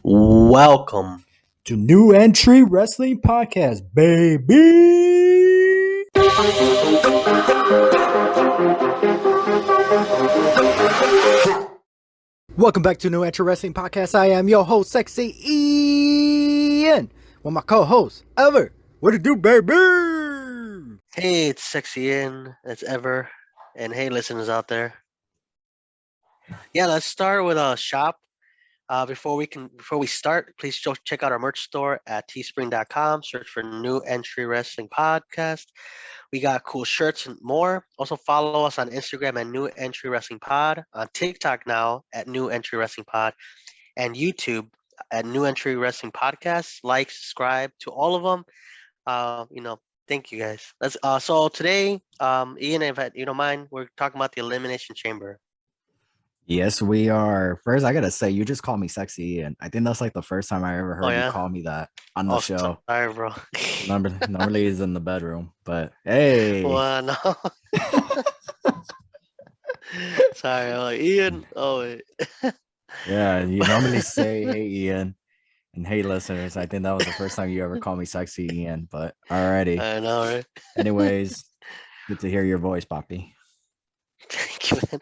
Welcome to New Entry Wrestling Podcast, baby. Welcome back to New Entry Wrestling Podcast. I am your host, Sexy Ian, with my co-host, Ever. What it do, baby? Hey, it's Sexy Ian. It's Ever. And hey, listeners out there. Yeah, let's start with a shop. Before we start, please check out our merch store at teespring.com. Search for New Entry Wrestling Podcast. We got cool shirts and more. Also follow us on Instagram at New Entry Wrestling Pod, on TikTok now at New Entry Wrestling Pod, and YouTube at New Entry Wrestling Podcast. Like, subscribe to all of them. Thank you guys. So today, Ian, if you don't mind, we're talking about the Elimination Chamber. Yes, we are. First, I gotta say, you just called me Sexy Ian. I think that's like the first time I ever heard you call me that on the show. Sorry, bro. Normally he's in the bedroom, but hey. Well, no. Sorry, Ian. Oh, wait. Yeah, you normally say, hey, Ian. And hey, listeners, I think that was the first time you ever called me Sexy Ian, but alrighty. I know, right? Anyways, good to hear your voice, Poppy. Thank you, man.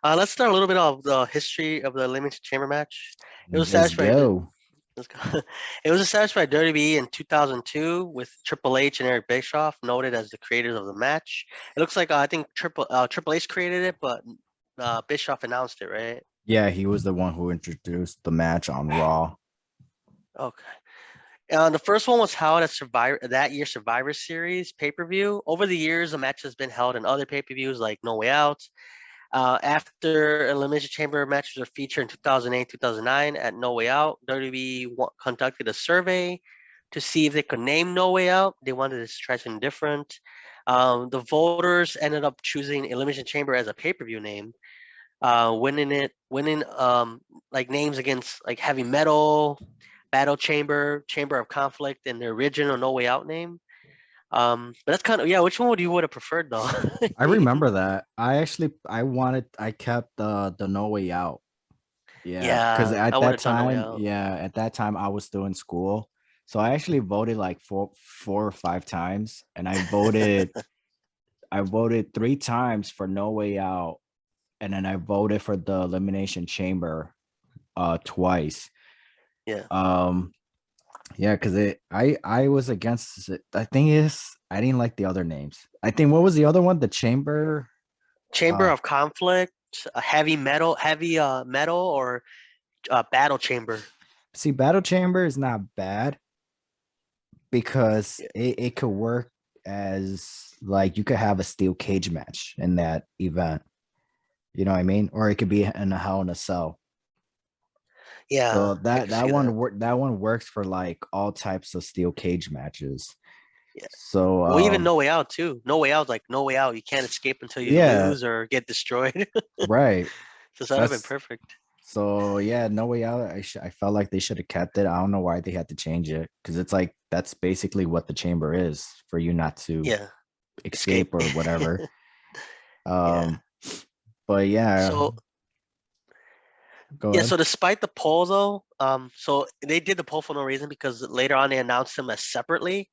Let's start a little bit of the history of the Elimination Chamber match. It was Let's go. It was established by WWE in 2002 with Triple H and Eric Bischoff noted as the creators of the match. It looks like I think Triple H created it, but Bischoff announced it, right? Yeah, he was the one who introduced the match on Raw. Okay. The first one was held at Survivor Series pay-per-view. Over the years, the match has been held in other pay-per-views like No Way Out. After Elimination Chamber matches were featured in 2008, 2009 at No Way Out, WWE conducted a survey to see if they could name No Way Out. They wanted to try something different. The voters ended up choosing Elimination Chamber as a pay-per-view name, winning like names against like Heavy Metal, Battle Chamber, Chamber of Conflict, and the original No Way Out name. But that's kind of which one would you have preferred though? I remember that. I kept the No Way Out. Yeah, because at that time I was still in school, so I actually voted like four or five times, and I voted 3 times for No Way Out, and then I voted for the Elimination Chamber twice. Yeah. Yeah, because I was against it. I didn't like the other names. I think what was the other one? The Chamber of Conflict, Heavy Metal, or Battle Chamber. See, Battle Chamber is not bad because it could work as like you could have a steel cage match in that event. You know what I mean? Or it could be in a Hell in a Cell. Yeah. So that one works for like all types of steel cage matches. Yeah. So even No Way Out too. No Way Out, like No Way Out, you can't escape until you lose or get destroyed. Right. So that would have been perfect. So yeah, No Way Out. I felt like they should have kept it. I don't know why they had to change it because it's like that's basically what the chamber is for you not to escape or whatever. But yeah. So so despite the poll though, so they did the poll for no reason because later on they announced them as separately.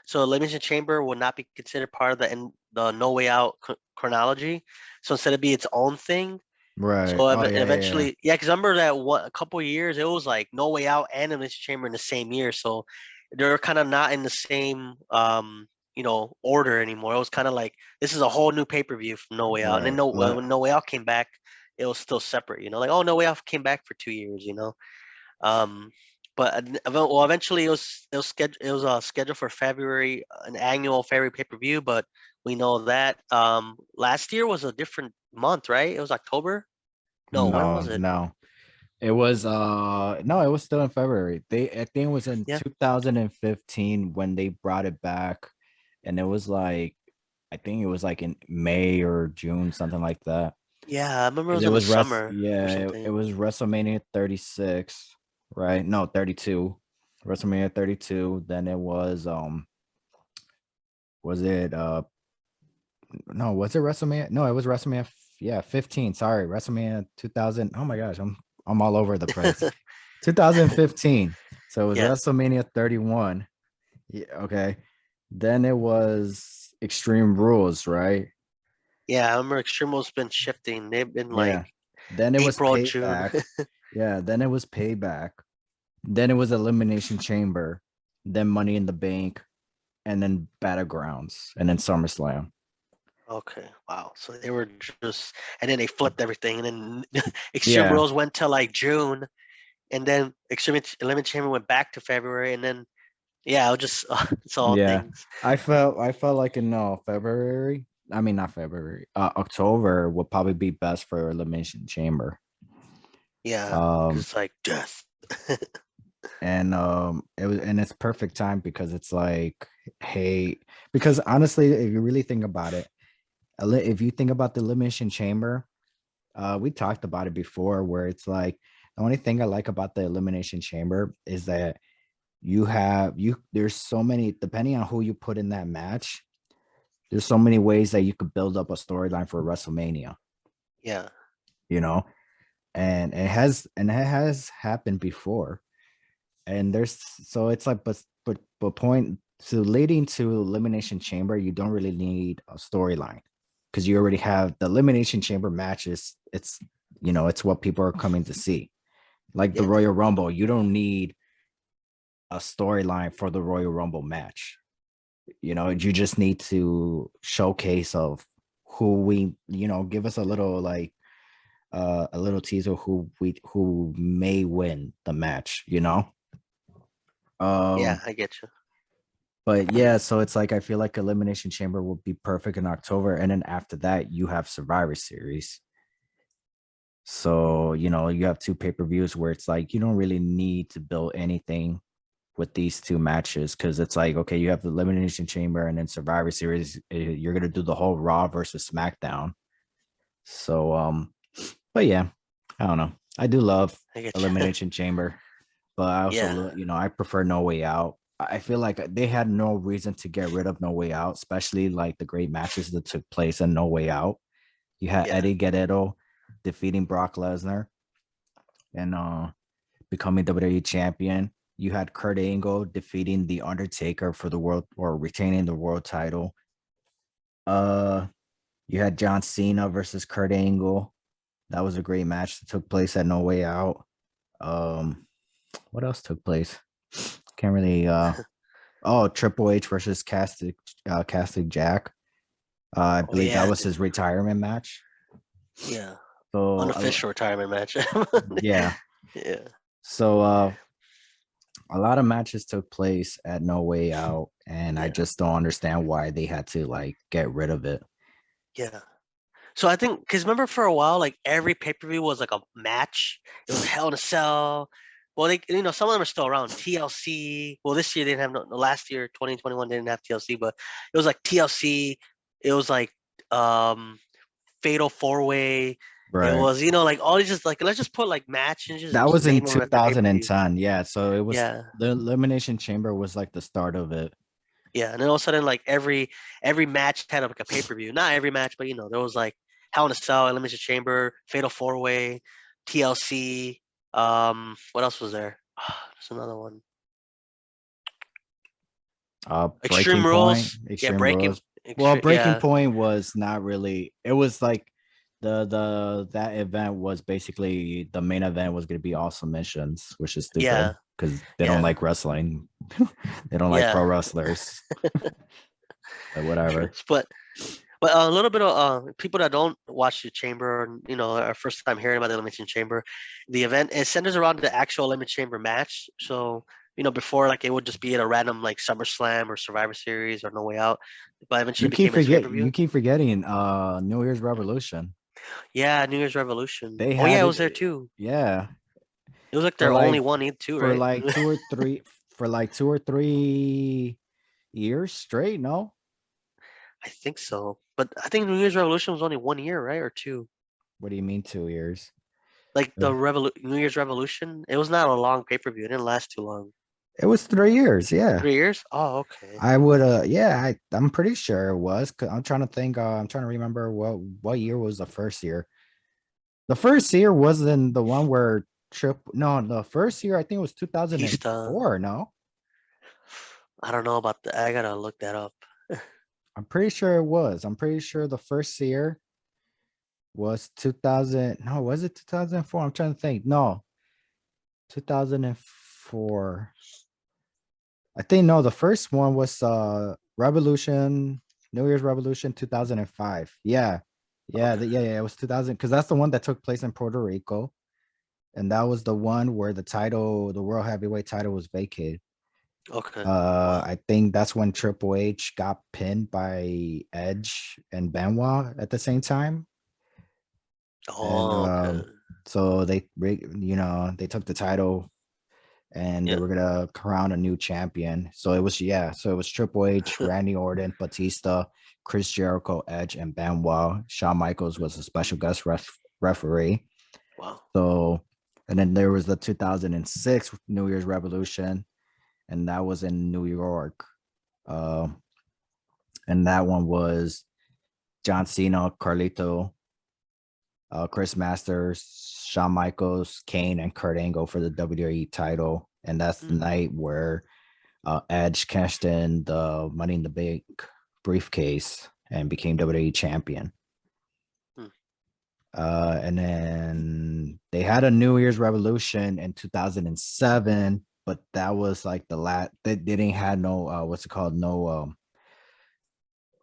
So Elimination Chamber will not be considered part of the No Way Out chronology. So instead of be its own thing. Right. So eventually, because I remember that a couple of years it was like No Way Out and Elimination Chamber in the same year. So they're kind of not in the same order anymore. It was kind of like this is a whole new pay-per-view from No Way Out. And then when No Way Out came back, it was still separate, like, oh, No Way Out came back for 2 years, but eventually it was scheduled for February, an annual February pay-per-view, but we know that last year was a different month, right? It was October. When was it? No, it was it was still in February. I think it was in 2015 when they brought it back, and it was like I think it was like in May or June, something like that. Yeah, I remember it was in the summer. Yeah, it was WrestleMania 36, right? No, 32. WrestleMania 32. Then it was was it no, was it WrestleMania? No, it was WrestleMania 15. Sorry, WrestleMania 2000. Oh my gosh, I'm all over the place. 2015. So it was Yeah. WrestleMania 31. Yeah, okay. Then it was Extreme Rules, right? Yeah, I remember Extreme Rules been shifting. They've been like Yeah. Then it was April, June. Payback. Yeah. Then it was Payback. Then it was Elimination Chamber. Then Money in the Bank. And then Battlegrounds. And then SummerSlam. Okay, wow. So they were just, and then they flipped everything, and then Extreme Yeah. Rules went to like June, and then Extreme Elimination Chamber went back to February, and then yeah, it was just it's all Yeah. things. I felt like in February. I mean not February. October would probably be best for Elimination Chamber. Yeah, Um because like death. and it's perfect time because it's like, hey, because honestly, if you really think about it, if you think about the Elimination Chamber, we talked about it before, where it's like the only thing I like about the Elimination Chamber is that there's so many, depending on who you put in that match, there's so many ways that you could build up a storyline for WrestleMania, Yeah, you know, and it has happened before. And there's so it's like, but point, so leading to Elimination Chamber, you don't really need a storyline because you already have the Elimination Chamber matches. It's, it's what people are coming to see. Like the yeah, Royal Rumble, you don't need a storyline for the Royal Rumble match. You just need to showcase of who we, give us a little like a little teaser who may win the match. yeah. Um I get you. But yeah, so it's like I feel like Elimination Chamber will be perfect in October, and then after that you have Survivor Series. So you have two pay-per-views where it's like you don't really need to build anything with these two matches, because it's like, okay, you have the Elimination Chamber and then Survivor Series. You're gonna do the whole Raw versus SmackDown. So but yeah, I don't know. I do love I get you. Elimination Chamber, but I also, Yeah, I prefer No Way Out. I feel like they had no reason to get rid of No Way Out, especially like the great matches that took place in No Way Out. You had yeah, Eddie Guerrero defeating Brock Lesnar and becoming WWE champion. You had Kurt Angle defeating The Undertaker for the world, or retaining the world title. Uh, you had John Cena versus Kurt Angle. That was a great match that took place at No Way Out. Um, what else took place? Can't really. Triple H versus Castic Jack. I oh believe that yeah, was his retirement match. yeah. So Unofficial retirement match. yeah. Yeah, So a lot of matches took place at No Way Out, and I yeah, just don't understand why they had to like get rid of it. yeah. So I think because remember for a while, like every pay per view was like a match. It was Hell in a Cell. Well, they some of them are still around. TLC. Well, this year they didn't have no. Last year, 2021, they didn't have TLC, but it was like TLC. It was like um Fatal Four Way. It Right. was like all these just like let's just put like match and That just was in name them after pay per view. 2010. Yeah. So it was Yeah, the Elimination Chamber was like the start of it. yeah. And then all of a sudden, like every match had like a pay per view. Not every match, but there was like Hell in a Cell, Elimination Chamber, Fatal Four Way, TLC. What else was there? There's another one. Breaking Extreme Point, Rules. Yeah, Extreme Breaking. Rules. Well, Extreme. Breaking Yeah, Point was not really. It was like that event was basically, the main event was going to be all submissions, which is stupid yeah, because they don't yeah, like wrestling. They don't like pro yeah. wrestlers. But True. whatever. But a little bit of people that don't watch the chamber, and our first time hearing about the Elimination Chamber, the event it centers around the actual Elimination Chamber match. So before like it would just be at a random like SummerSlam or Survivor Series or No Way Out, but eventually became its pay per You view. keep forgetting New Year's Revolution. Yeah, New Year's Revolution. They Oh yeah, had it it. was there too. Yeah, It was like for their like only one too, for right? like 2 or 3 years straight. No, I think so. But I think New Year's Revolution was only 1 year, right, or two. what do you mean 2 years? Like the New Year's Revolution, it was not a long pay per view. It didn't last too long. It was 3 years. Yeah. 3 years? Oh, okay. I would yeah, I'm pretty sure it was. 'Cause I'm trying to think, I'm trying to remember what year was the first year. The first year wasn't the one where No, the first year I think it was Batista. 2004. No, I don't know about the. I gotta look that up. I'm pretty sure it was. I'm pretty sure the first year was 2000. No, was it 2004? I'm trying to think. No, 2004. I think no, the first one was Revolution, New Year's Revolution 2005. Yeah. Yeah, Okay. yeah, it was 2000 because that's the one that took place in Puerto Rico. And that was the one where the world heavyweight title was vacated. Okay. Wow. I think that's when Triple H got pinned by Edge and Benoit at the same time. And Oh, okay. so they took the title and they Yeah. were gonna crown a new champion. So it was Triple H, Randy Orton, Batista, Chris Jericho, Edge, and Benoit. Shawn Michaels was a special guest referee. Wow. So, and then there was the 2006 New Year's Revolution, and that was in New York. Uh, and that one was John Cena, Carlito, Chris Masters, Shawn Michaels, Kane, and Kurt Angle for the WWE title. And that's the night where Edge cashed in the Money in the Bank briefcase and became WWE champion. Mm. And then they had a New Year's Revolution in 2007, but that was like the last. They didn't have no what's it called? No,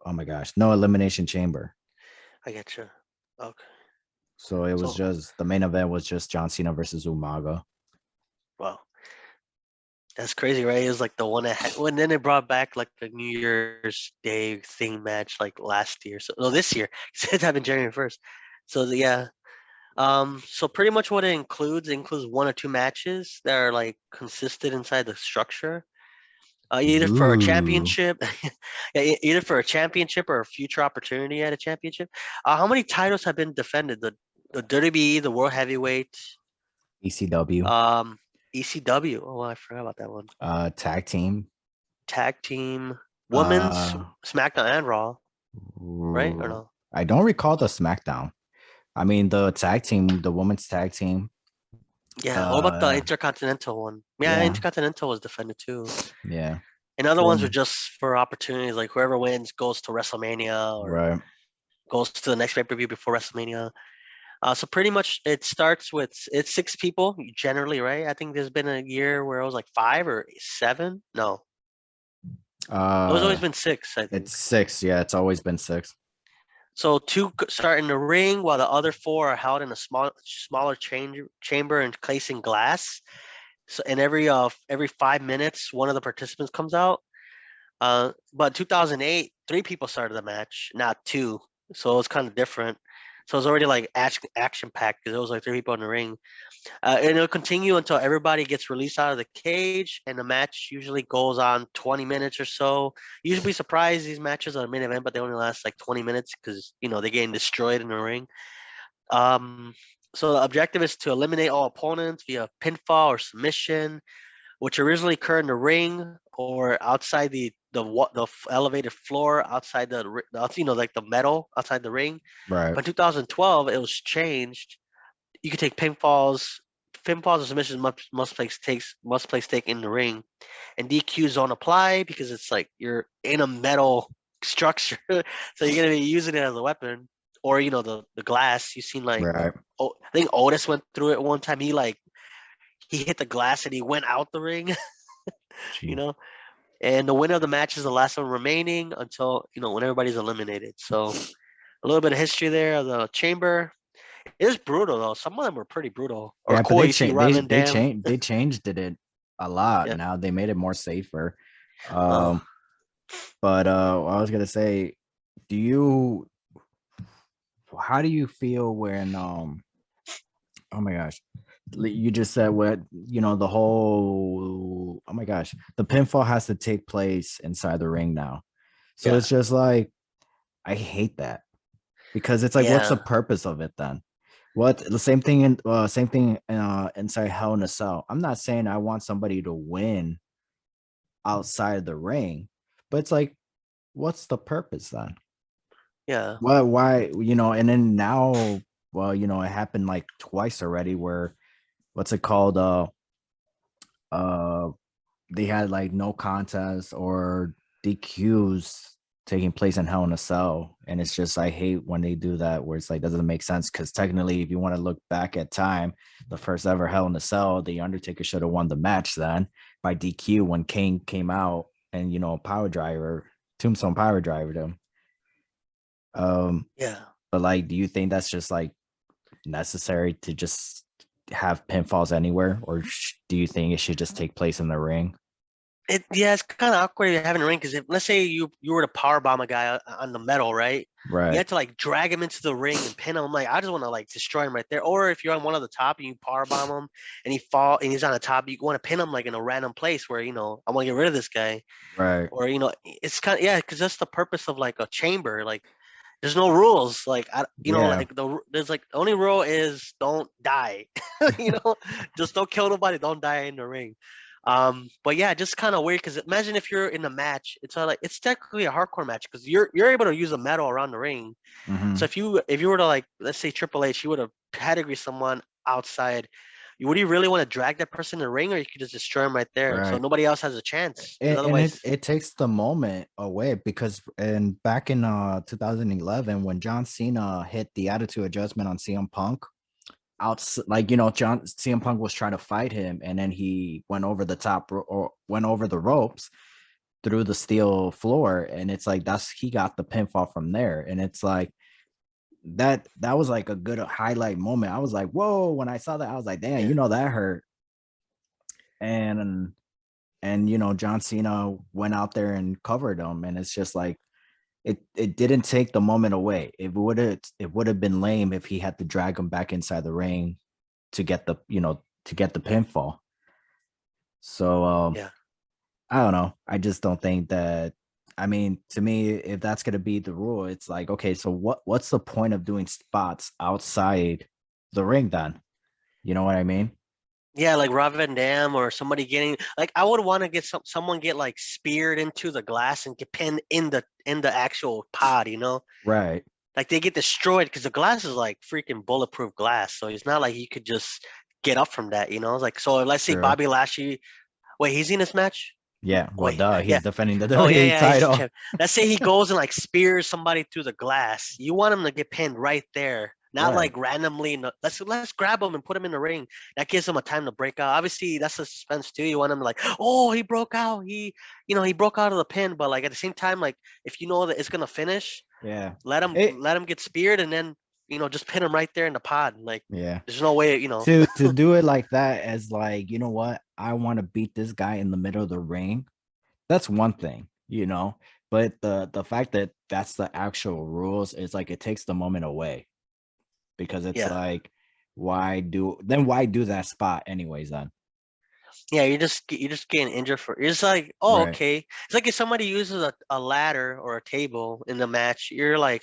oh my gosh, no Elimination Chamber. I get you. Okay. So it was So, just the main event was just John Cena versus Umaga. wow. That's crazy, right? It was like the one that had, when then they brought back like the New Year's Day thing match like last year. So no, this year. It happened January 1st. So yeah. So pretty much what it includes one or two matches that are like consistent inside the structure. Either for a Ooh, championship, yeah, either for a championship or a future opportunity at a championship. How many titles have been defended? The WWE, the World Heavyweight, ECW, um, ECW. Oh, I forgot about that one. tag team. Tag team, women's Uh, SmackDown and Raw, right? Or ooh, no? I don't recall the SmackDown. I mean, the tag team, the women's tag team. Yeah. What about the Uh, Intercontinental one? Yeah, yeah, Intercontinental was defended too. yeah. And other ones are Well, just for opportunities, like whoever wins goes to WrestleMania or right. goes to the next pay-per-view before WrestleMania. So pretty much it starts with it's six people generally, right? I think there's been a year where it was like five or seven. No, it was always Uh, been six, I it's think. six. Yeah, it's always been six. So two start in the ring while the other four are held in a smaller chamber encased in glass. So and every 5 minutes, one of the participants comes out. But 2008, three people started the match, not two. So it was kind of different. So it was already like action packed because it was like three people in the ring. And it'll continue until everybody gets released out of the cage, and the match usually goes on 20 minutes or so. You'd be surprised these matches are a main event, but they only last like 20 minutes because they're getting destroyed in the ring. Um, so the objective is to eliminate all opponents via pinfall or submission, which originally occurred in the ring or outside the elevated floor outside like the metal outside the ring. Right. But in 2012, it was changed. You could take pinfalls. Pinfalls and submissions must place stake in the ring, and DQs don't apply because it's like you're in a metal structure, so you're gonna be using it as a weapon, or the glass. You've seen like Right. I think Otis went through it one time. He hit the glass and he went out the ring, you Gee. know. And the winner of the match is the last one remaining until when everybody's eliminated. So a little bit of history there of the chamber. It is brutal though. Some of them were pretty brutal. Or Yeah, but cool. You see Rod Van they changed it a lot. Yeah. Now they made it more safer. Oh, Um, but I was gonna say, do you how do you feel when oh my gosh, you just said what the whole oh my gosh, the pinfall has to take place inside the ring now. So yeah. it's just like I hate that because it's like what's the Yeah. purpose of it then? What the same thing inside Hell in a Cell. I'm not saying I want somebody to win outside the ring, but it's like what's the purpose then? Yeah. Why and then now, well, it happened like twice already where what's it called? Uh, they had like no contest or DQs taking place in Hell in a Cell, and it's just I hate when they do that where it's like doesn't make sense because technically, if you want to look back at time, the first ever Hell in a Cell, the Undertaker should have won the match then by DQ when Kane came out and Tombstone power driver him. Yeah. But like, do you think that's just like necessary to just have pinfalls anywhere, or do you think it should just take place in the ring? It's kind of awkward having a ring because if let's say you were to power bomb a guy on the metal, right? You Right. have to like drag him into the ring and pin him. I'm like, I just want to like destroy him right there. Or if you're on one of the top and you power bomb him and he's on the top, you want to pin him like in a random place where I want to get rid of this guy. Right. Or it's kind of because that's the purpose of like a chamber. Like there's no rules. Like Yeah. like there's like the only rule is don't die. you know, just don't kill nobody. Don't die in the ring. But yeah, just kind of weird because imagine if you're in a match, it's technically a hardcore match because you're able to use a metal around the ring. So Mm-hmm. if you were to like let's say Triple H, you would have pedigree someone outside. Would you really want to drag that person in the ring, or you could just destroy him right there, so Right. nobody else has a chance? Because And otherwise, it takes the moment away because back in 2011 when John Cena hit the attitude adjustment on CM Punk, like John CM Punk was trying to fight him and then he went over the top or went over the ropes through the steel floor, and it's like he got the pinfall from there, and it's like that was like a good highlight moment. I was like, whoa, when I saw that I was like, damn, yeah, that hurt. And John Cena went out there and covered him, and it's just like it didn't take the moment away. It would have been lame if he had to drag him back inside the ring to get the pinfall. So yeah. I don't know. I just don't think that. I mean, to me, if that's gonna be the rule, it's like, okay, so what's the point of doing spots outside the ring then? You know what I mean? Yeah, like Rob Van Dam or somebody getting like I would want to get someone get like speared into the glass and get pinned in the actual pod. Right. Like they get destroyed because the glass is like freaking bulletproof glass. So it's not like you could just get up from that. It's like so let's say True. Bobby Lashley, wait, he's in this match? Yeah. Well, Wait, duh. yeah. He's defending the Oh yeah, WWE yeah, he's the title. champ. Let's say he goes and like spears somebody through the glass. You want him to get pinned right there, not Right. like randomly. Let's grab him and put him in the ring. That gives him a time to break out. Obviously, that's a suspense too. You want him to like, oh, he broke out. He broke out of the pin. But like at the same time, like if you know that it's gonna finish, Yeah. let him It. let him get speared and then just pin him right there in the pod. Like Yeah. there's no way. To do it like that as like, you know what? I want to beat this guy in the middle of the ring. That's one thing. But the fact that that's the actual rules is like it takes the moment away because it's Yeah. like why do that spot anyways then? Yeah, you're just getting injured for it's like, oh, Right. okay. It's like if somebody uses a ladder or a table in the match, you're like,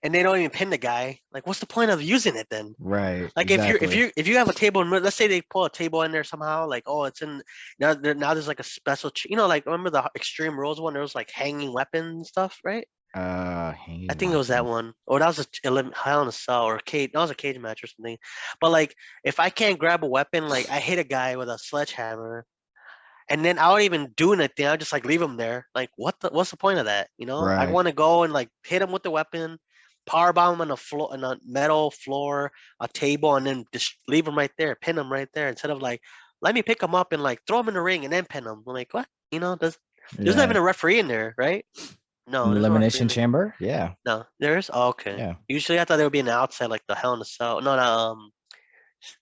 and they don't even pin the guy. Like, what's the point of using it then? Right. Like if you're if Exactly. you if you have a table, let's say they pull a table in there somehow, like oh, it's in now there's like a special, like remember the Extreme Rules one? There was like hanging weapons and stuff, right? I Hanging think it was that weapons. one, or that was Hell in a Cell or a cage. That was a cage match or something. But like, if I can't grab a weapon, like I hit a guy with a sledgehammer and then I don't even do anything. I just like leave him there. Like, what's the point of that? I Right. want to go and like hit him with the weapon, power bomb him on the floor, on a metal floor, a table, and then just leave him right there, pin him right there, instead of like, let me pick him up and like throw him in the ring and then pin him. I'm like, what? There's not Yeah. even a referee in there, right? No, An there's no referee elimination in there. chamber? Yeah. No, there's. Oh, okay. Yeah. Usually, I thought they would be on the outside, like the Hell in a Cell. No, no.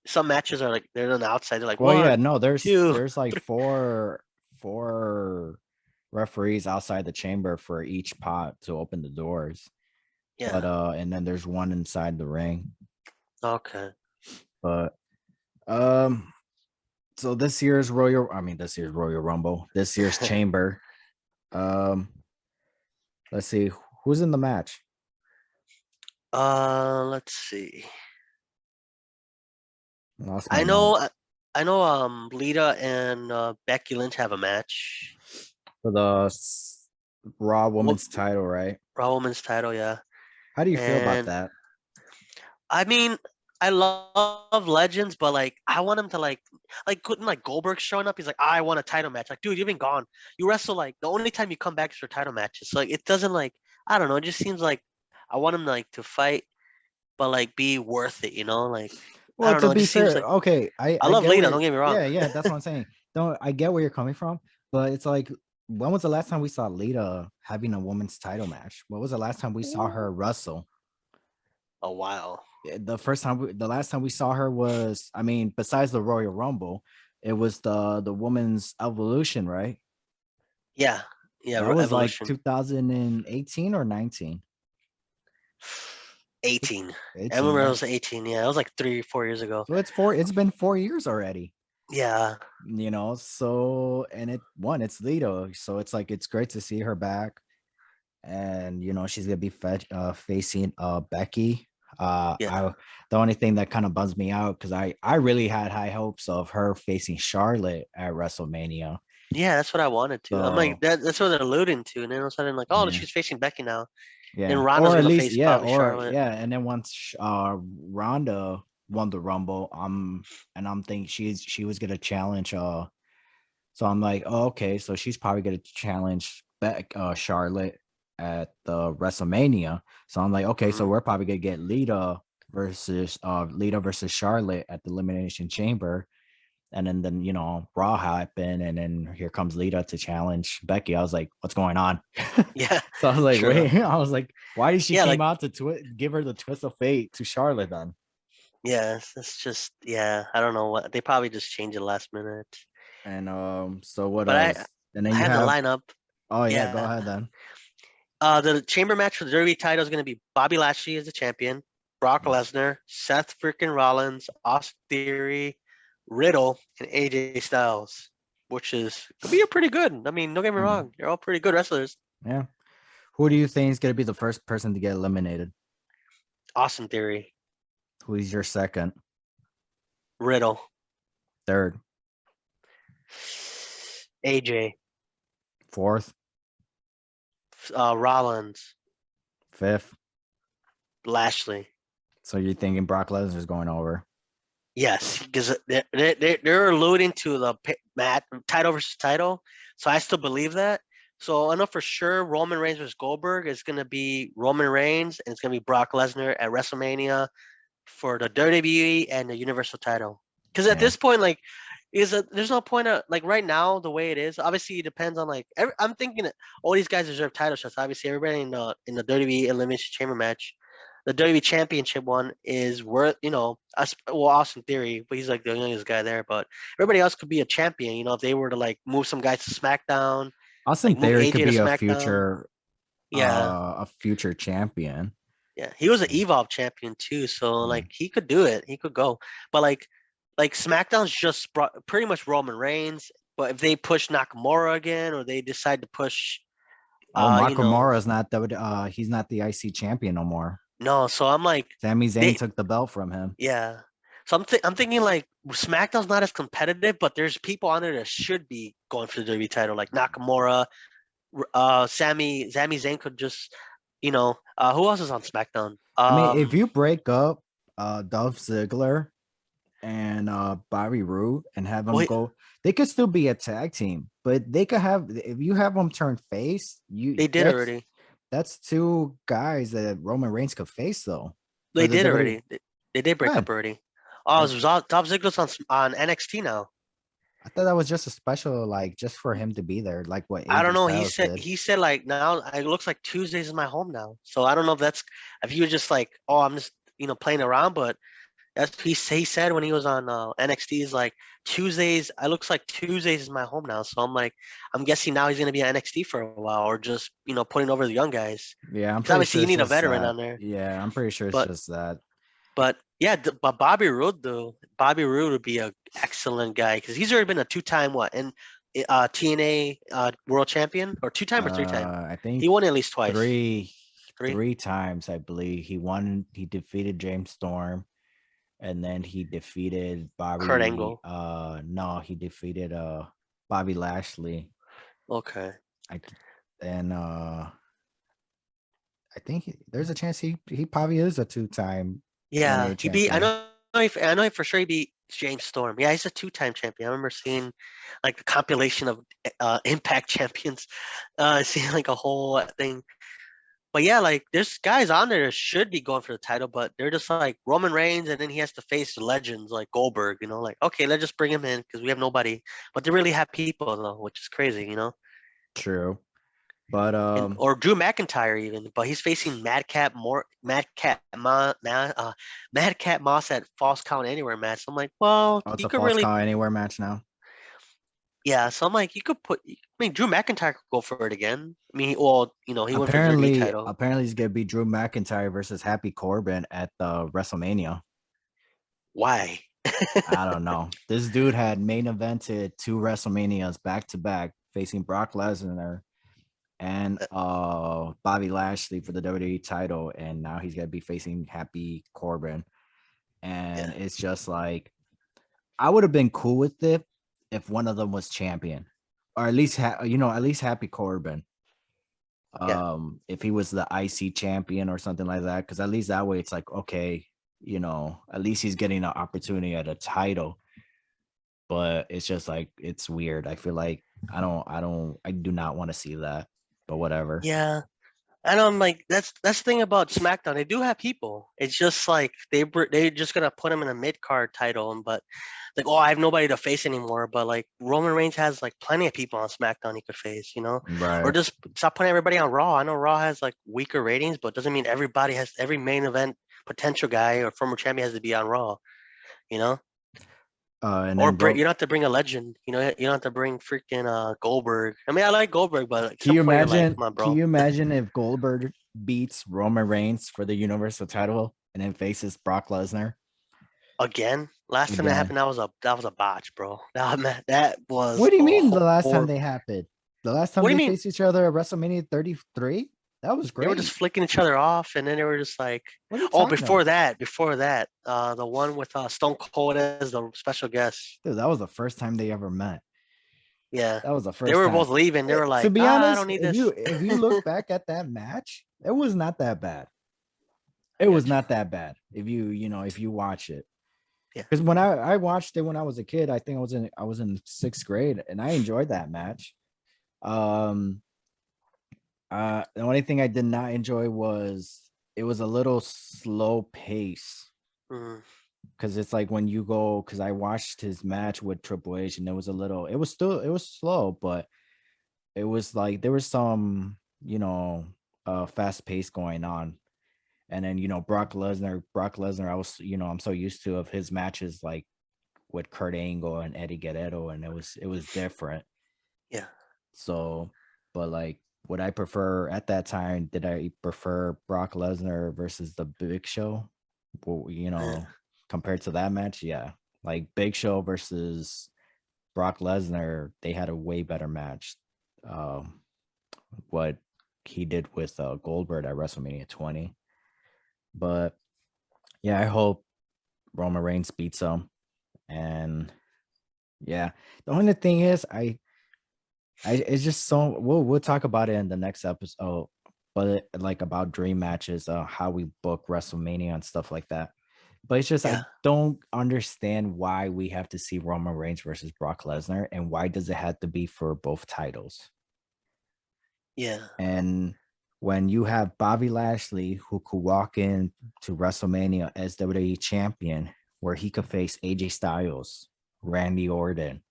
Some matches are like they're on the outside. They're like Well, yeah, one, no, there's two. there's like four referees outside the chamber for each pot to open the doors. But Yeah. and then there's one inside the ring. Okay. But so this year's Royal Rumble, this year's chamber. Um let's see who's in the match. Let's see. Lost my I know, notes. I know. Lita and Becky Lynch have a match. For the Raw What Women's title, right? Raw Women's title? Yeah. How do you feel about And that? I mean, I love Legends, but like I want him to couldn't like Goldberg showing up. He's like, I want a title match. Like, dude, you've been gone. You wrestle like the only time you come back is for title matches. So like it doesn't like I don't know. It just seems like I want him like to fight, but like be worth it. You know, like I Well, don't to know. It be just seems fair, like okay, I I love get Lita. where Don't get me wrong. yeah, that's what I'm saying. Don't I get where you're coming from, but it's like when was the last time we saw Lita having a woman's title match? What was the last time we saw her wrestle? A while. The last time we saw her was, I mean, besides the Royal Rumble, it was the women's Evolution, right? Yeah, yeah. That was like Evolution. 2018 or 19. 18. I 18, remember it right? was 18. Yeah, it was like 3 or 4 years ago. So it's been 4 years already. Yeah. So and it's Lito, so it's like it's great to see her back, and she's gonna be facing Becky. Yeah. The only thing that kind of bums me out, because I really had high hopes of her facing Charlotte at WrestleMania. Yeah, that's what I wanted to. I'm like So that's what they're alluding to, and then all of a sudden like, oh, yeah, she's facing Becky now. Then yeah, Ronda's or at gonna least face probably Charlotte. and then once Ronda won the Rumble, and I'm thinking she was gonna challenge so I'm like, oh, okay, so she's probably gonna challenge back Charlotte at the WrestleMania. So I'm like, okay, so Mhm. we're probably gonna get Lita versus Charlotte at the Elimination Chamber. And then Raw happened, and then here comes Lita to challenge Becky. I was like, what's going on? Yeah, So I was like, true. wait, I was like, why did she Yeah, came like out to give her the twist of fate to Charlotte then? yeah, it's just yeah. I don't know what they probably just changed it last minute. And so what But else? And then I you have the have, lineup. oh yeah, go Yeah. ahead then. The chamber match for the WWE title is gonna be Bobby Lashley as the champion, Brock Lesnar, Seth freaking Rollins, Austin Theory, Riddle, and AJ Styles, which is could be a pretty good. I mean, don't get me Hmm. wrong, they're all pretty good wrestlers. Yeah. Who do you think is going to be the first person to get eliminated? Austin Theory, Who is your second? Riddle, Third? AJ, Fourth? Rollins, Fifth? Lashley. So you're thinking Brock Lesnar is going over? Yes, because they're alluding to the title versus title, so I still believe that. So I know for sure Roman Reigns versus Goldberg is going to be Roman Reigns, and it's going to be Brock Lesnar at WrestleMania for the WWE and the Universal title. Because at Yeah. this point, like, there's no point of like right now the way it is. Obviously, it depends on like I'm thinking that all these guys deserve title shots. Obviously, everybody in the WWE Elimination Chamber match, the WWE Championship one is worth Austin Theory, but he's like the youngest guy there. But everybody else could be a champion. If they were to like move some guys to SmackDown, Austin like move Theory could AJ to be SmackDown. Yeah, a future champion. yeah, he was an Evolve champion too, so Yeah. like he could do it. He could go, but like SmackDown's just pretty much Roman Reigns. But if they push Nakamura again, or they decide to push, Oh, Nakamura is not he's not the IC champion no more. no. So I'm like, Sami Zayn they, took the belt from him. yeah. So I'm thinking like SmackDown's not as competitive, but there's people on there that should be going for the WWE title, like Nakamura, Sami Zayn could just, who else is on SmackDown? I mean, if you break up Dolph Ziggler and Bobby Roode and have them wait, go, they could still be a tag team, but they could have, if you have them turn face, they did already. that's two guys that Roman Reigns could face though for They the did WWE. already. They did break When? up already. Oh, I, Dolph Ziggler's on NXT now. I thought that was just a special, like just for him to be there, like what I don't AJ know. Styles did. He said like now it looks like Tuesdays is my home now. So I don't know if he was just like, oh, I'm just playing around, but that's he said when he was on NXT is like Tuesdays. It looks like Tuesdays is my home now. So I'm guessing now he's gonna be on NXT for a while, or just putting over the young guys. Yeah, I'm Because pretty obviously sure you it's need a just veteran that. on there. Yeah, I'm pretty sure it's But just that. but yeah, but Bobby Roode though, Bobby Roode would be a excellent guy because he's already been a two-time TNA world champion, or two-time or three-time. I think He won at least twice. three Three. three times, I believe. He defeated James Storm, and then he defeated Kurt Bobby. Angle. No, he defeated Bobby Lashley. Okay. I and I think there's a chance he probably is a two-time Yeah, TNA champion. I know I know for sure he beat James Storm. Yeah, he's a 2-time champion. I remember seeing like the compilation of Impact champions, seeing like a whole thing. But yeah, like there's guys on there that should be going for the title, but they're just like Roman Reigns, and then he has to face legends like Goldberg. Like okay, let's just bring him in because we have nobody. But they really have people though, which is crazy. True. But or Drew McIntyre even, but he's facing Madcap Moss at Falls Count Anywhere match. So I'm like, well, it's you a could Falls really, Count Anywhere match now. yeah. So I'm like, you could put. I mean, Drew McIntyre could go for it again. I mean, well, he went for the WWE title. Apparently, he's gonna be Drew McIntyre versus Happy Corbin at the WrestleMania. Why? I don't know. This dude had main evented 2 WrestleManias back to back, facing Brock Lesnar and Bobby Lashley for the WWE title, and now he's gonna be facing Happy Corbin. And it's just like, I would have been cool with it if one of them was champion, or at least at least Happy Corbin. If he was the IC champion or something like that, because at least that way it's like, okay, at least he's getting an opportunity at a title. But it's just like, it's weird. I feel like I do not want to see that, but whatever. Yeah. And I'm like, that's the thing about SmackDown. They do have people. It's just like they're just gonna put him in a mid card title, but like, oh, I have nobody to face anymore. But like Roman Reigns has like plenty of people on SmackDown he could face, Right. Or just stop putting everybody on Raw. I know Raw has like weaker ratings, but doesn't mean every main event potential guy or former champion has to be on Raw, And or you don't have to bring a legend. You don't have to bring freaking Goldberg. I mean, I like Goldberg, but like, can you imagine? Come on, bro. Can you imagine if Goldberg beats Roman Reigns for the Universal title and then faces Brock Lesnar again? Last time that happened, that was a botch, bro. That was. What do you mean? The last time they happened? The last time they faced each other at WrestleMania 33? That was great. They were just flicking each other off, and then they were just like, "Oh, before that, the one with Stone Cold as the special guest." Dude, that was the first time they ever met. Yeah, that was the first. They were both leaving. They were like, "To be honest, I don't need this." If you look back at that match, it was not that bad. It was not that bad if you watch it. Yeah. Because when I watched it when I was a kid, I think I was in 6th grade, and I enjoyed that match. The only thing I did not enjoy was it was a little slow pace. Because it's like when you go, because I watched his match with Triple H, and it was slow, but it was like there was some fast pace going on. And then Brock Lesnar, I was I'm so used to of his matches like with Kurt Angle and Eddie Guerrero, and it was different. Yeah. So, but like, would I prefer at that time? Did I prefer Brock Lesnar versus the Big Show? Well, compared to that match, yeah, like Big Show versus Brock Lesnar, they had a way better match. What he did with Goldberg at WrestleMania 20. But yeah, I hope Roman Reigns beats him. And yeah, the only thing is, it's just so we'll talk about it in the next episode, but like about dream matches, how we book WrestleMania and stuff like that. But it's just I don't understand why we have to see Roman Reigns versus Brock Lesnar, and why does it have to be for both titles? Yeah. And when you have Bobby Lashley, who could walk in to WrestleMania as WWE champion, where he could face AJ Styles, Randy Orton,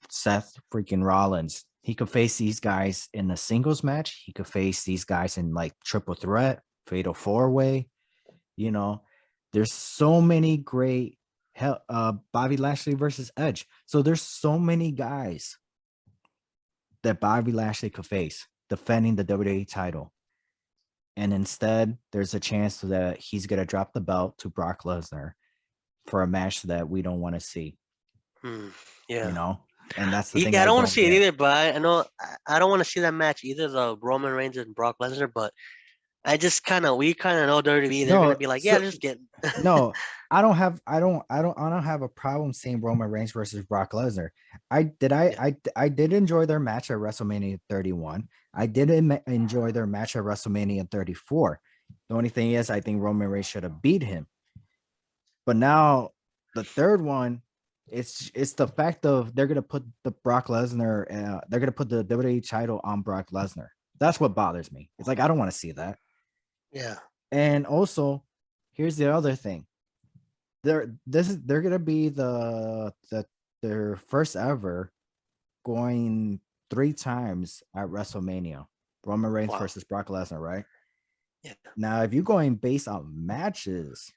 Seth freaking Rollins. He could face these guys in a singles match. He could face these guys in like triple threat, fatal 4-way. There's so many great Bobby Lashley versus Edge. So there's so many guys that Bobby Lashley could face defending the WWE title. And instead, there's a chance that he's going to drop the belt to Brock Lesnar for a match that we don't want to see. Yeah. And that's the thing. I don't want to see it either, but I know I don't want to see that match either, the Roman Reigns and Brock Lesnar, but we kind of know WWE. They're gonna be like, yeah, just get. No, I don't have a problem seeing Roman Reigns versus Brock Lesnar. I did enjoy their match at WrestleMania 31. I did enjoy their match at WrestleMania 34. The only thing is, I think Roman Reigns should have beat him. But now the third one, it's the fact of they're gonna put the Brock Lesnar, they're gonna put the WWE title on Brock Lesnar. That's what bothers me. It's like I don't want to see that. Yeah. And also, here's the other thing. They're gonna be their first ever going 3 times at WrestleMania. Roman Reigns versus Brock Lesnar, right? Yeah. Now, if you're going based on matches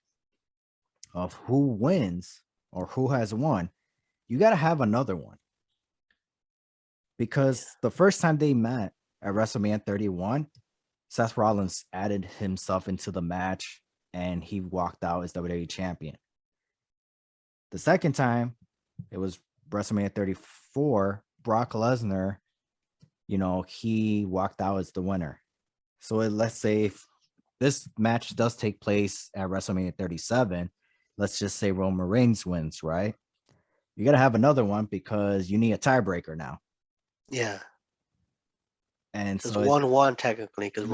of who wins or who has won, you got to have another one. Because the first time they met at WrestleMania 31, Seth Rollins added himself into the match and he walked out as WWE champion. The second time, it was WrestleMania 34, Brock Lesnar, he walked out as the winner. So let's say if this match does take place at WrestleMania 37, let's just say Roman Reigns wins, right? You got to have another one because you need a tiebreaker now. Yeah. And so it's 1-1 technically because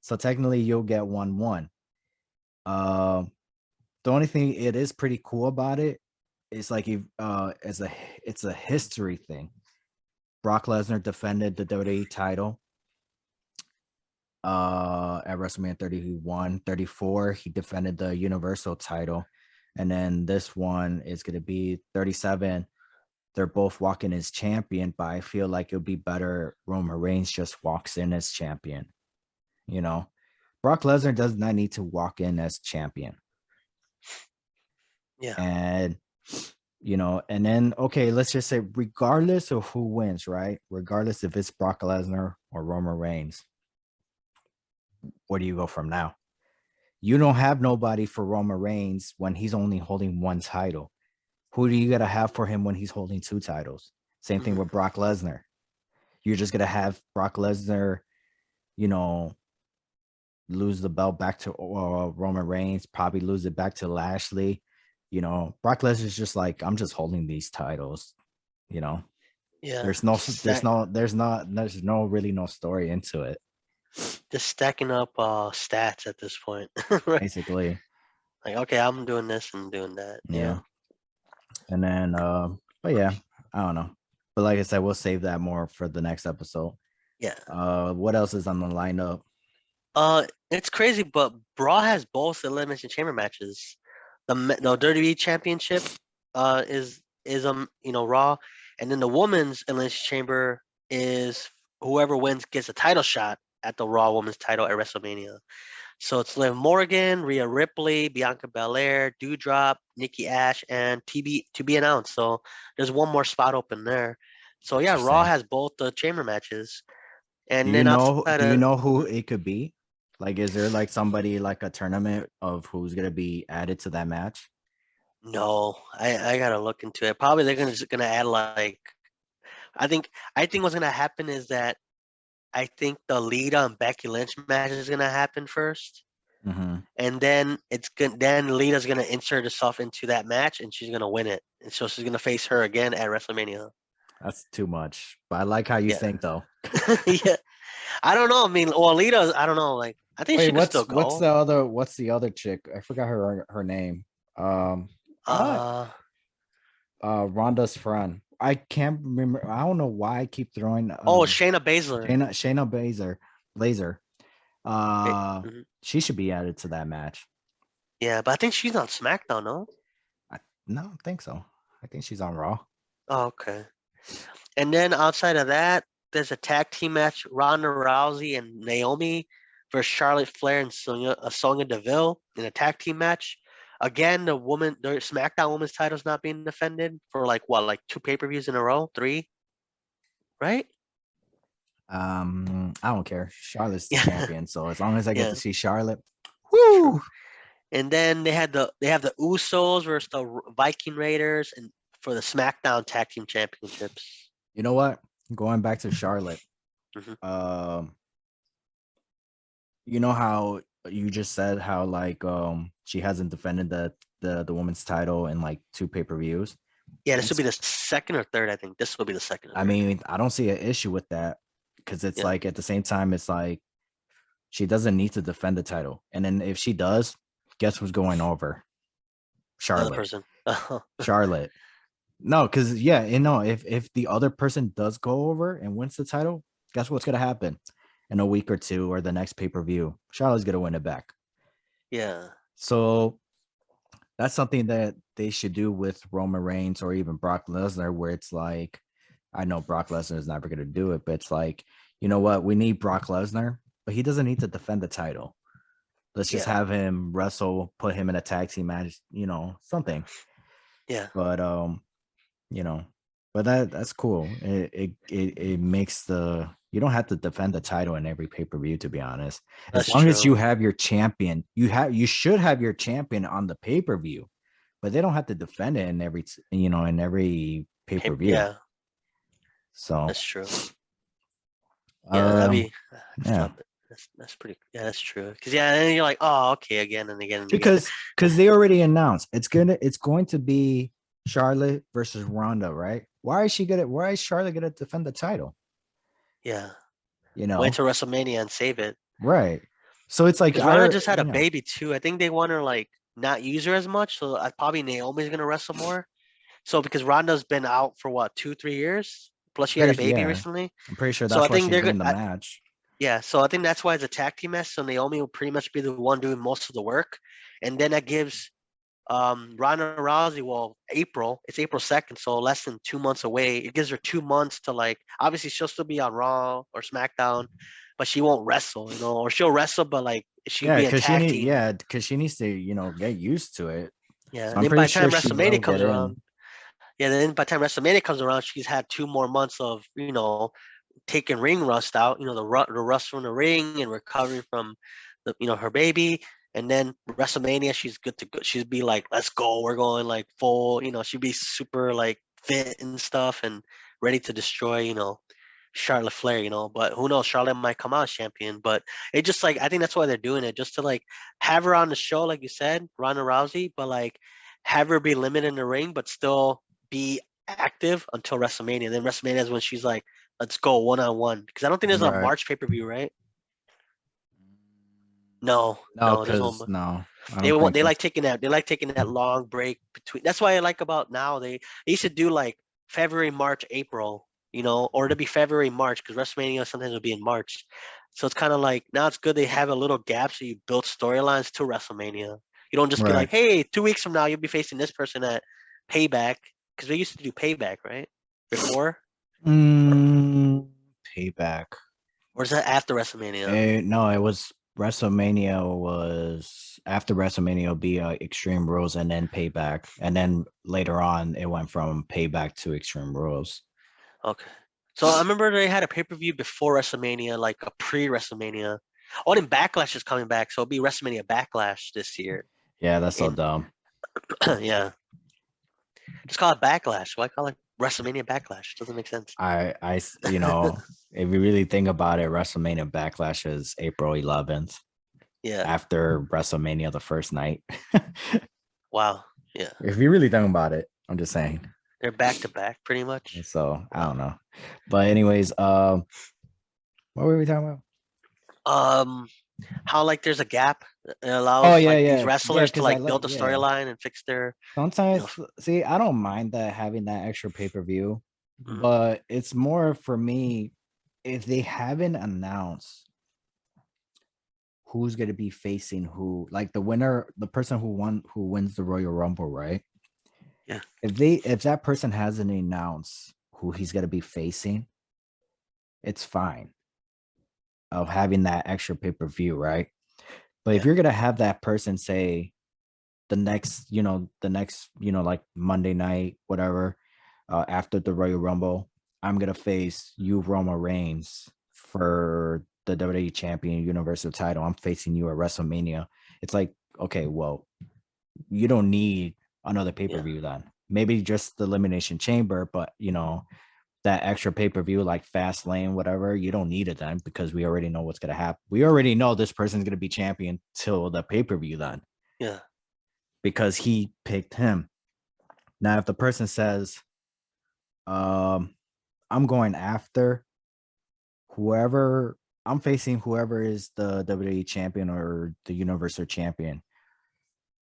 So technically you'll get 1-1. The only thing it is pretty cool about it is like it's a history thing. Brock Lesnar defended the WWE title at WrestleMania 31, 34. He defended the Universal title. And then this one is going to be 37. They're both walking as champion, but I feel like it would be better Roman Reigns just walks in as champion. Brock Lesnar does not need to walk in as champion. Yeah. And and then okay, let's just say regardless of who wins, right? Regardless if it's Brock Lesnar or Roman Reigns, where do you go from now? You don't have nobody for Roman Reigns when he's only holding one title. Who do you gotta have for him when he's holding 2 titles? Same thing with Brock Lesnar. You're just gonna have Brock Lesnar, lose the belt back to Roman Reigns, probably lose it back to Lashley. Brock Lesnar's just like, I'm just holding these titles. Yeah. There's no really no story into it. Just stacking up stats at this point. Basically. Like, okay, I'm doing this and doing that. Yeah. And then but yeah, I don't know. But like I said, we'll save that more for the next episode. Yeah. What else is on the lineup? It's crazy, but Raw has both Elimination Chamber matches. The WWE Championship is Raw, and then the Women's Elimination Chamber is whoever wins gets a title shot at the Raw Women's title at WrestleMania. So it's Liv Morgan, Rhea Ripley, Bianca Belair, Doudrop, Nikki Ash, and to be announced. So there's one more spot open there. So yeah, Raw has both the chamber matches. And do you know who it could be? Like, is there like somebody like a tournament of who's gonna be added to that match? No, I gotta look into it. Probably they're gonna add like I think what's gonna happen is that I think the Lita and Becky Lynch match is gonna happen first, and then Then Lita's gonna insert herself into that match, and she's gonna win it, and so she's gonna face her again at WrestleMania. That's too much, but I like how you think though. Yeah, I don't know. I mean, well, Lita, I don't know. Like, I think she can still go. What's the other chick? I forgot her name. Ronda's friend. I can't remember. I don't know why I keep throwing. Shayna Baszler. Shayna Baszler. She should be added to that match. Yeah, but I think she's on SmackDown, no? I don't think so. I think she's on Raw. Oh, okay. And then outside of that, there's a tag team match: Ronda Rousey and Naomi versus Charlotte Flair and Sonya Deville in a tag team match. Again, the SmackDown Women's title's not being defended for like 2 pay-per-views in a row, 3, right? I don't care. Charlotte's the champion, so as long as I get to see Charlotte, woo! And then they have the Usos versus the Viking Raiders and for the SmackDown Tag Team Championships. You know what? Going back to Charlotte, you know how you just said how like she hasn't defended the women's title in like 2 pay-per-views. Yeah, this will be the second or third. I think this will be the second. I mean, I don't see an issue with that because it's like at the same time, it's like she doesn't need to defend the title, and then if she does, guess who's going over? The other Charlotte. person. Charlotte. No, because yeah, if the other person does go over and wins the title, guess what's gonna happen in a week or two or the next pay-per-view? Charlotte's gonna win it back. Yeah. So that's something that they should do with Roman Reigns or even Brock Lesnar, where it's like, I know Brock Lesnar is never gonna do it, but it's like, you know what? We need Brock Lesnar, but he doesn't need to defend the title. Let's just have him wrestle, put him in a tag team match, something. Yeah. But but that's cool. It makes you don't have to defend the title in every pay-per-view, to be honest. As long as you have your champion, you should have your champion on the pay-per-view, but they don't have to defend it in every pay-per-view. Yeah. So that's true. Yeah, that'd be that's pretty. Yeah, that's true. Because then you're like, oh, okay, again and again and again. Because they already announced it's going to be Charlotte versus Ronda, right? Why is Charlotte gonna defend the title? Yeah. Wait till WrestleMania and save it. Right. So it's like Ronda just had a baby too. I think they want her like not use her as much. So probably Naomi's gonna wrestle more. So because Ronda's been out for what 2-3 years, plus she had a baby recently. I'm pretty sure that's why she's been in the match. Yeah, so I think that's why it's a tag team match. So Naomi will pretty much be the one doing most of the work, and then that gives Ronda Rousey. Well, it's April 2nd, so less than 2 months away. It gives her 2 months to like. Obviously, she'll still be on Raw or SmackDown, but she won't wrestle, or she'll wrestle, but like she'll be a tag team. Yeah, because she needs to get used to it. Yeah, so then by the time WrestleMania comes around. Yeah, then by the time WrestleMania comes around, she's had 2 more months of taking ring rust out, the rust from the ring and recovering from her baby. And then WrestleMania, she's good to go. She'd be like, let's go. We're going like full, she'd be super like fit and stuff and ready to destroy, Charlotte Flair, but who knows? Charlotte might come out as champion, but it just like, I think that's why they're doing it, just to like have her on the show, like you said, Ronda Rousey, but like have her be limited in the ring, but still be active until WrestleMania. Then WrestleMania is when she's like, let's go 1-on-1. Because I don't think there's a March pay-per-view, right? No, there's no. They like taking that long break between. That's why I like about now they used to do like February, March, April, or to be February, March, because WrestleMania sometimes will be in March. So it's kind of like now it's good they have a little gap so you build storylines to WrestleMania. You don't just be like, hey, 2 weeks from now you'll be facing this person at Payback, because we used to do Payback, right? Before. Payback. Or is that after WrestleMania? No, it was WrestleMania was after WrestleMania will be Extreme Rules and then Payback, and then later on it went from Payback to Extreme Rules. Okay, so I remember they had a pay-per-view before WrestleMania, like a pre-WrestleMania. Oh, then Backlash is coming back, so it'll be WrestleMania Backlash this year. Yeah, that's so dumb. Yeah, just call it Backlash. Why call it WrestleMania Backlash? Doesn't make sense. If you really think about it, WrestleMania Backlash is April 11th. Yeah. After WrestleMania the first night. Wow. Yeah. If you really think about it, I'm just saying. They're back to back pretty much. So I don't know. But anyways, what were we talking about? How like there's a gap that allows these wrestlers to like build a storyline and fix their. Sometimes, see, I don't mind that having that extra pay-per-view, but it's more for me if they haven't announced who's going to be facing who, like the winner, the person who wins the Royal Rumble, right? Yeah. If that person hasn't announced who he's going to be facing, it's fine of having that extra pay-per-view, right? But if you're going to have that person say the next, like Monday night, whatever, after the Royal Rumble, I'm going to face you, Roman Reigns, for the WWE Champion Universal title. I'm facing you at WrestleMania. It's like, okay, well, you don't need another pay-per-view then. Maybe just the Elimination Chamber, but, that extra pay-per-view like Fastlane, whatever, you don't need it then because we already know what's going to happen. We already know this person's going to be champion till the pay-per-view then. Yeah. Because he picked him. Now, if the person says, I'm going after whoever, I'm facing whoever is the WWE champion or the Universal champion.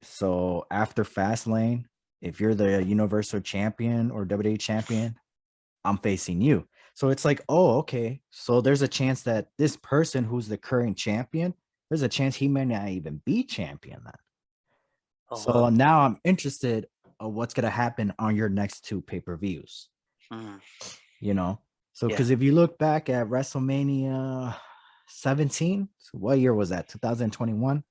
So after Fastlane, if you're the Universal Champion or WWE Champion, I'm facing you. So it's like, oh, okay. So there's a chance that this person who's the current champion, there's a chance he may not even be champion then. Oh, so wow. Now I'm interested of what's gonna happen on your next two pay-per-views. You know, so because if you look back at WrestleMania 17, so what year was that? 2021.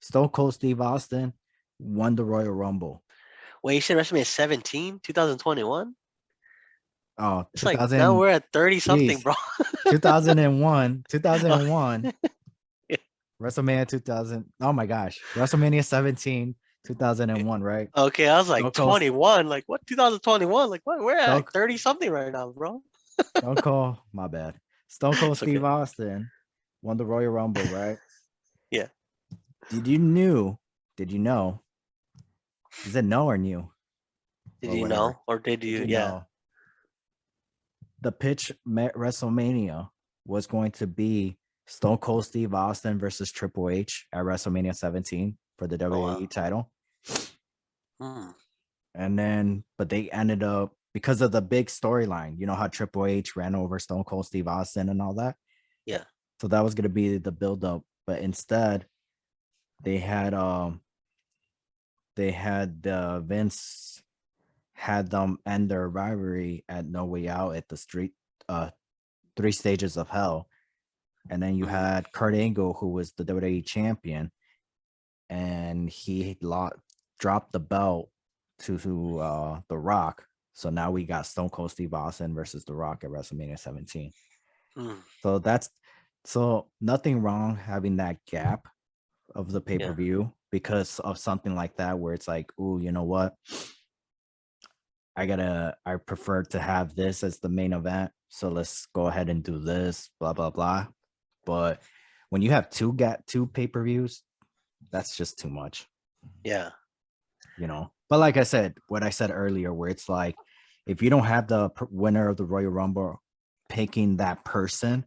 Stone Cold Steve Austin won the Royal Rumble. Wait, you said WrestleMania 17, 2021? Oh, It's like now we're at 30 something, geez, bro. 2001, Yeah. WrestleMania 2000. Oh my gosh, WrestleMania 17, 2001, right? Okay, I was like Stone Cold, 21. Like what? 2021? Like what? We're Stone, at 30 something right now, bro. Stone Cold, my bad. Stone Cold It's Steve okay. Austin won the Royal Rumble, right? Yeah. Did you know? Is it know or new? Did Or you whatever. know? Or did Did you? you Yeah. know the pitch WrestleMania was going to be Stone Cold Steve Austin versus Triple H at WrestleMania 17 for the Oh, wow. WWE title? Hmm. And then, but they ended up, because of the big storyline, you know how Triple H ran over Stone Cold Steve Austin and all that. Yeah. So that was going to be the build up, but instead they had Vince had them end their rivalry at No Way Out at the three stages of hell. And then you had Kurt Angle, who was the WWE champion, and he dropped the belt to The Rock. So now we got Stone Cold Steve Austin versus The Rock at WrestleMania 17. So nothing wrong having that gap of the pay-per-view because of something like that, where it's like, oh, you know what? I prefer to have this as the main event. So let's go ahead and do this, blah, blah, blah. But when you have two pay-per-views, that's just too much. Yeah. You know, but like I said, what I said earlier, where it's like, if you don't have the winner of the Royal Rumble picking that person,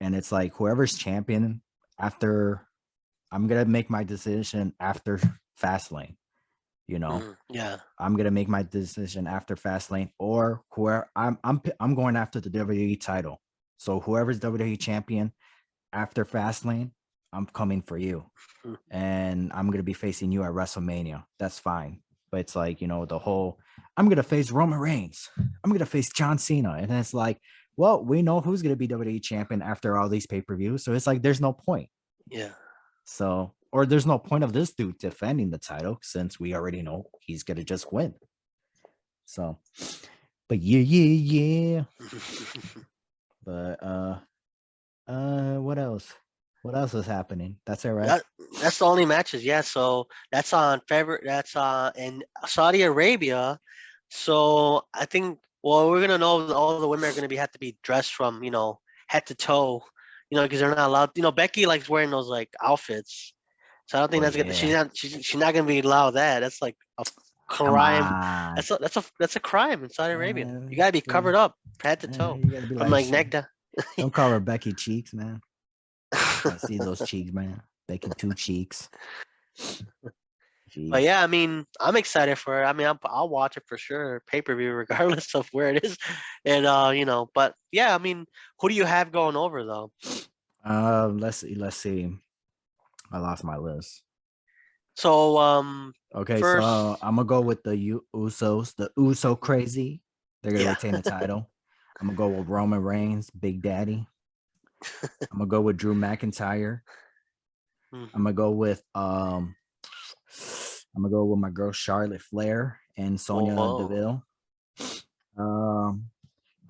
and it's like whoever's champion after, I'm gonna make my decision after Fastlane. You know, I'm gonna make my decision after Fastlane, or whoever I'm going after the WWE title. So whoever's WWE champion after Fastlane, I'm coming for you, and I'm gonna be facing you at WrestleMania. That's fine. But it's like, you know, the whole, I'm gonna face Roman Reigns, I'm gonna face John Cena, and it's like, well, we know who's gonna be WWE champion after all these pay-per-views, so it's like there's no point. Yeah. So, or there's no point of this dude defending the title since we already know he's gonna just win. So, but yeah. But what else? What else is happening? That's it, right? That's the only matches. Yeah. So that's on February. That's in Saudi Arabia. So I think, well, we're gonna know all the women are gonna have to be dressed from, head to toe, because they're not allowed. Becky likes wearing those like outfits. So I don't think that's gonna. She's not gonna be allowed that. That's like a crime. That's a crime in Saudi Arabia. You gotta be covered up head to toe You gotta be from like neck down. Don't call her Becky Cheeks, man. I see those cheeks, man. Becky Two Cheeks. Jeez. But yeah, I mean, I'm excited for it. I mean, I'll watch it for sure, pay-per-view, regardless of where it is. And but yeah, I mean, who do you have going over though? Let's see. I lost my list. So okay, first, so I'm gonna go with the Usos, the Uso crazy. They're gonna retain the title. I'm gonna go with Roman Reigns, Big Daddy. I'm gonna go with Drew McIntyre. I'm gonna go with my girl Charlotte Flair and Sonya Deville. I'm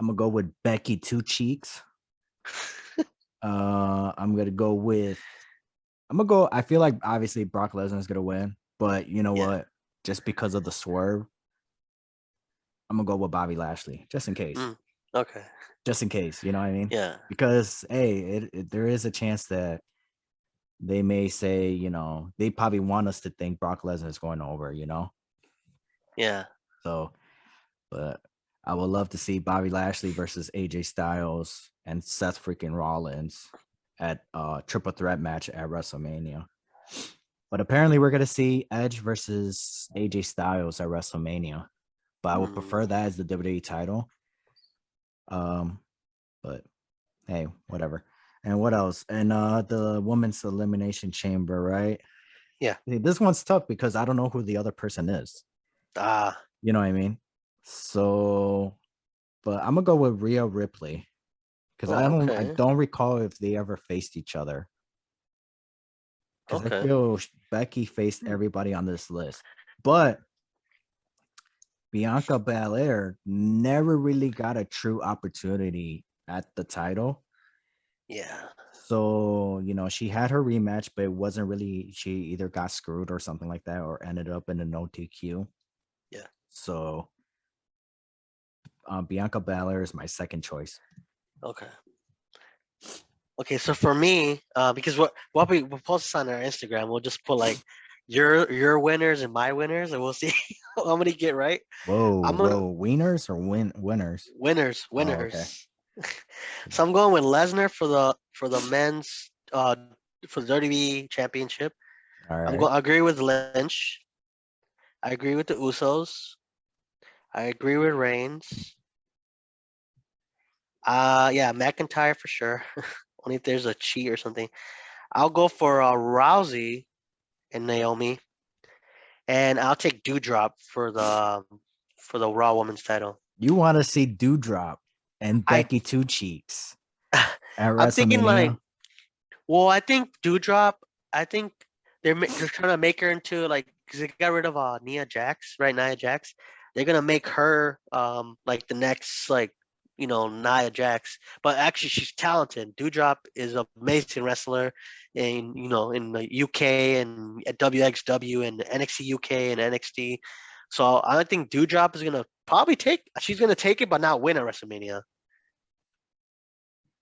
gonna go with Becky Two Cheeks. I'm gonna go. I feel like obviously Brock Lesnar is gonna win, but you know what? Just because of the swerve, I'm gonna go with Bobby Lashley, just in case. Okay. Just in case, you know what I mean? Yeah. Because hey, there is a chance that they may say, they probably want us to think Brock Lesnar is going over, Yeah. So, but I would love to see Bobby Lashley versus AJ Styles and Seth freaking Rollins at triple threat match at WrestleMania. But apparently, we're gonna see Edge versus AJ Styles at WrestleMania. But I would prefer that as the WWE title. But hey, whatever. And what else? And the women's elimination chamber, right? Yeah. This one's tough because I don't know who the other person is. You know what I mean? So, but I'm gonna go with Rhea Ripley because I don't recall if they ever faced each other. Because I feel Becky faced everybody on this list, but Bianca Belair never really got a true opportunity at the title. Yeah. So, she had her rematch, but it wasn't really, she either got screwed or something like that, or ended up in a no DQ. Yeah. So, Bianca Belair is my second choice. Okay, so for me, because what we'll post this on our Instagram, we'll just put like your winners and my winners, and we'll see how many get right. Wieners or winners? Winners. Oh, okay. So I'm going with Lesnar for the men's for the WWE Championship. All right. I agree with Lynch. I agree with the Usos. I agree with Reigns. Yeah, McIntyre for sure. Only if there's a cheat or something. I'll go for Rousey and Naomi, and I'll take Doudrop for the Raw Women's title. You want to see Doudrop and Becky Two Cheeks at WrestleMania? I'm thinking like, well, I think Doudrop. I think they're trying to make her into like, because they got rid of Nia Jax, right? Nia Jax. They're gonna make her like the next like Nia Jax, but actually she's talented. Doudrop is an amazing wrestler in in the UK and at WXW and NXT UK and NXT. So I think Doudrop is gonna probably she's gonna take it, but not win at WrestleMania.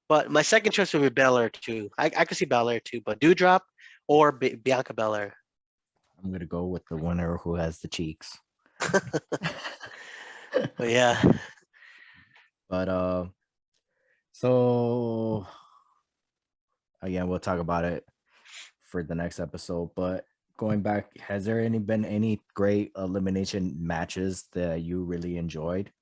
But my second choice would be Belair too. I could see Belair too, but Doudrop or Bianca Belair. I'm gonna go with the winner who has the cheeks. But yeah. But so again, we'll talk about it for the next episode. But going back, has there been any great elimination matches that you really enjoyed?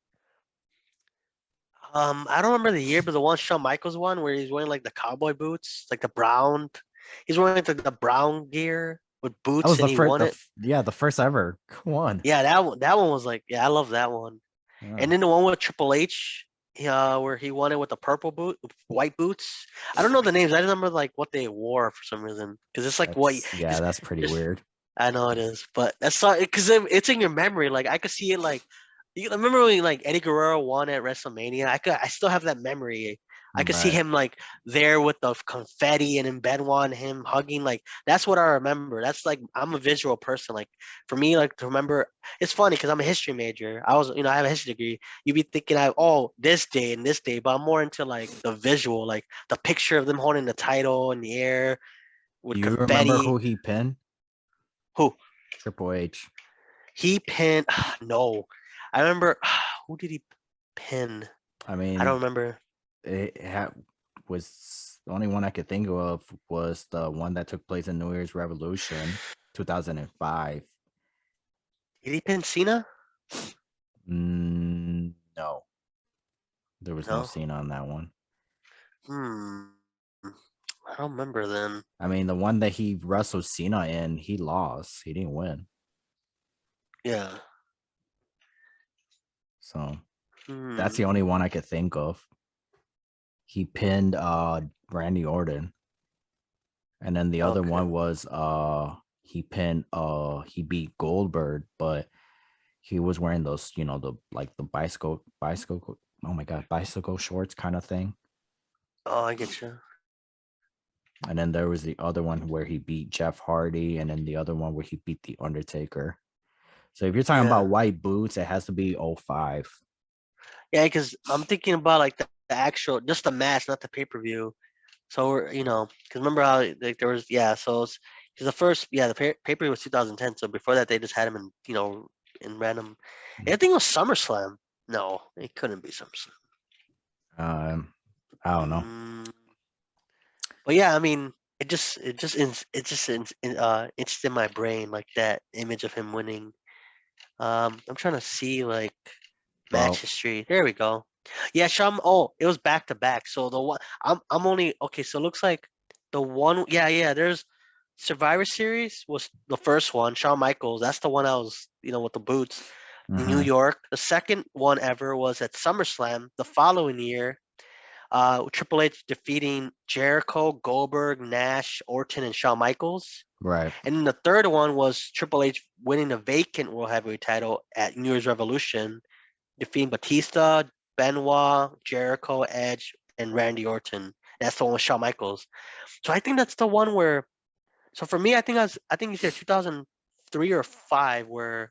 I don't remember the year, but the one Shawn Michaels one where he's wearing like the cowboy boots, like the brown. He's wearing like the brown gear with boots, was and he won it. Yeah, the first ever one. Yeah, that one was like, yeah, I love that one. Yeah. And then the one with Triple H, where he won it with the white boots. I don't know the names. I remember like what they wore for some reason, because it's like that's pretty weird. I know it is, but that's not because it's in your memory. Like I could see it. Like you remember when like Eddie Guerrero won at WrestleMania? I still have that memory. I could see him like there with the confetti and in Benoit and him hugging. Like that's what I remember. That's like I'm a visual person. Like for me, like to remember, it's funny because I'm a history major. I have a history degree. You'd be thinking, this day and this day, but I'm more into like the visual, like the picture of them holding the title in the air with confetti. You remember who he pinned? Who? Triple H. He pinned. No, I remember. Who did he pin? I mean, I don't remember. Was the only one I could think of was the one that took place in New Year's Revolution, 2005. Did he pin Cena? No, there was no Cena on that one. I don't remember then. I mean, the one that he wrestled Cena in, he lost. He didn't win. Yeah. So that's the only one I could think of. He pinned Randy Orton. And then the other one was he beat Goldberg, but he was wearing those, the bicycle, oh my god, bicycle shorts kind of thing. Oh, I get you. And then there was the other one where he beat Jeff Hardy, and then the other one where he beat The Undertaker. So if you're talking about white boots, it has to be 05. Yeah, because I'm thinking about like the actual, just the match, not the pay-per-view. So we're, because remember how like there was, so it's because the first, the pay-per-view was 2010. So before that, they just had him in, in random. I think it was SummerSlam. No, it couldn't be SummerSlam. I don't know. But yeah, I mean, it's in my brain, like that image of him winning. I'm trying to see like match Well, history. There we go. Yeah, Shawn. Oh, it was back to back. So the one I'm only okay. So it looks like the one. Yeah. There's Survivor Series was the first one. Shawn Michaels. That's the one I was, with the boots in New York. The second one ever was at SummerSlam the following year. Triple H defeating Jericho, Goldberg, Nash, Orton, and Shawn Michaels. right. And then the third one was Triple H winning the vacant World Heavyweight title at New Year's Revolution, defeating Batista, Benoit, Jericho, Edge, and Randy Orton. That's the one with Shawn Michaels. So I think that's the one where. So for me, I think it's either 2003 or five where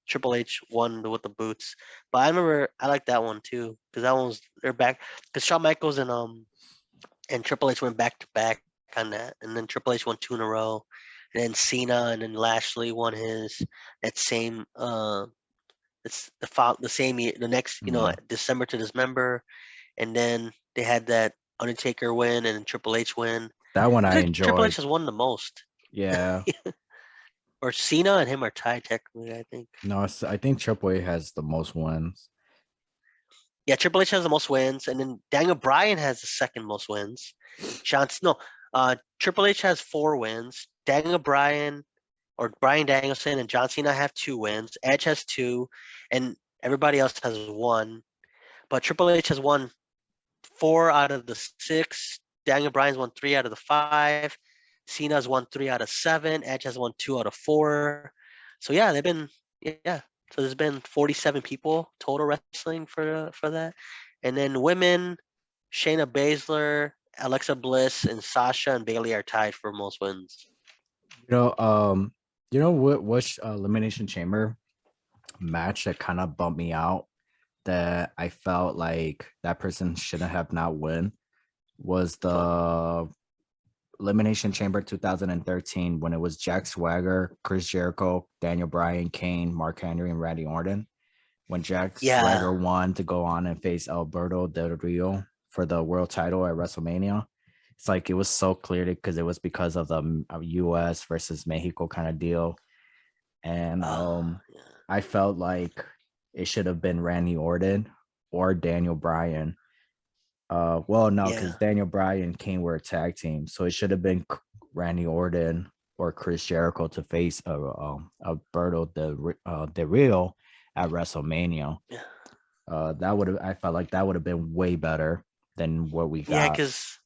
Triple H won with the boots. But I remember I like that one too because that one was they're back because Shawn Michaels and Triple H went back to back on that, and then Triple H won two in a row, and then Cena and then Lashley won his that same it's the same year, the next, Mm. December to December, and then they had that Undertaker win and Triple H win. That one I I feel like Triple H enjoyed. has won the most. Yeah. Or Cena and him are tied technically, I think. No, I think Triple H has the most wins. Yeah, Triple H has the most wins, and then Daniel Bryan has the second most wins. No, Triple H has 4 wins. Daniel Bryan or Bryan Danielson and John Cena have 2 wins. Edge has 2, and everybody else has 1. But Triple H has won 4 out of the 6. Daniel Bryan's won 3 out of the 5. Cena's won 3 out of 7. Edge has won 2 out of 4. So yeah, they've been yeah. So there's been 47 people total wrestling for that, and then women, Shayna Baszler, Alexa Bliss, and Sasha and Bailey are tied for most wins. You know, which Elimination Chamber match that kind of bumped me out that I felt like that person shouldn't have not win was the Elimination Chamber 2013 when it was Jack Swagger, Chris Jericho, Daniel Bryan, Kane, Mark Henry, and Randy Orton. When Jack Swagger won to go on and face Alberto Del Rio for the world title at WrestleMania. It's like it was so clear because it was because of the US versus Mexico kind of deal. And I felt like it should have been Randy Orton or Daniel Bryan. Well, no, because Daniel Bryan and Kane were a tag team, so it should have been Randy Orton or Chris Jericho to face Alberto Del Rio at WrestleMania. That would have, I felt like that would have been way better than what we got. Yeah, because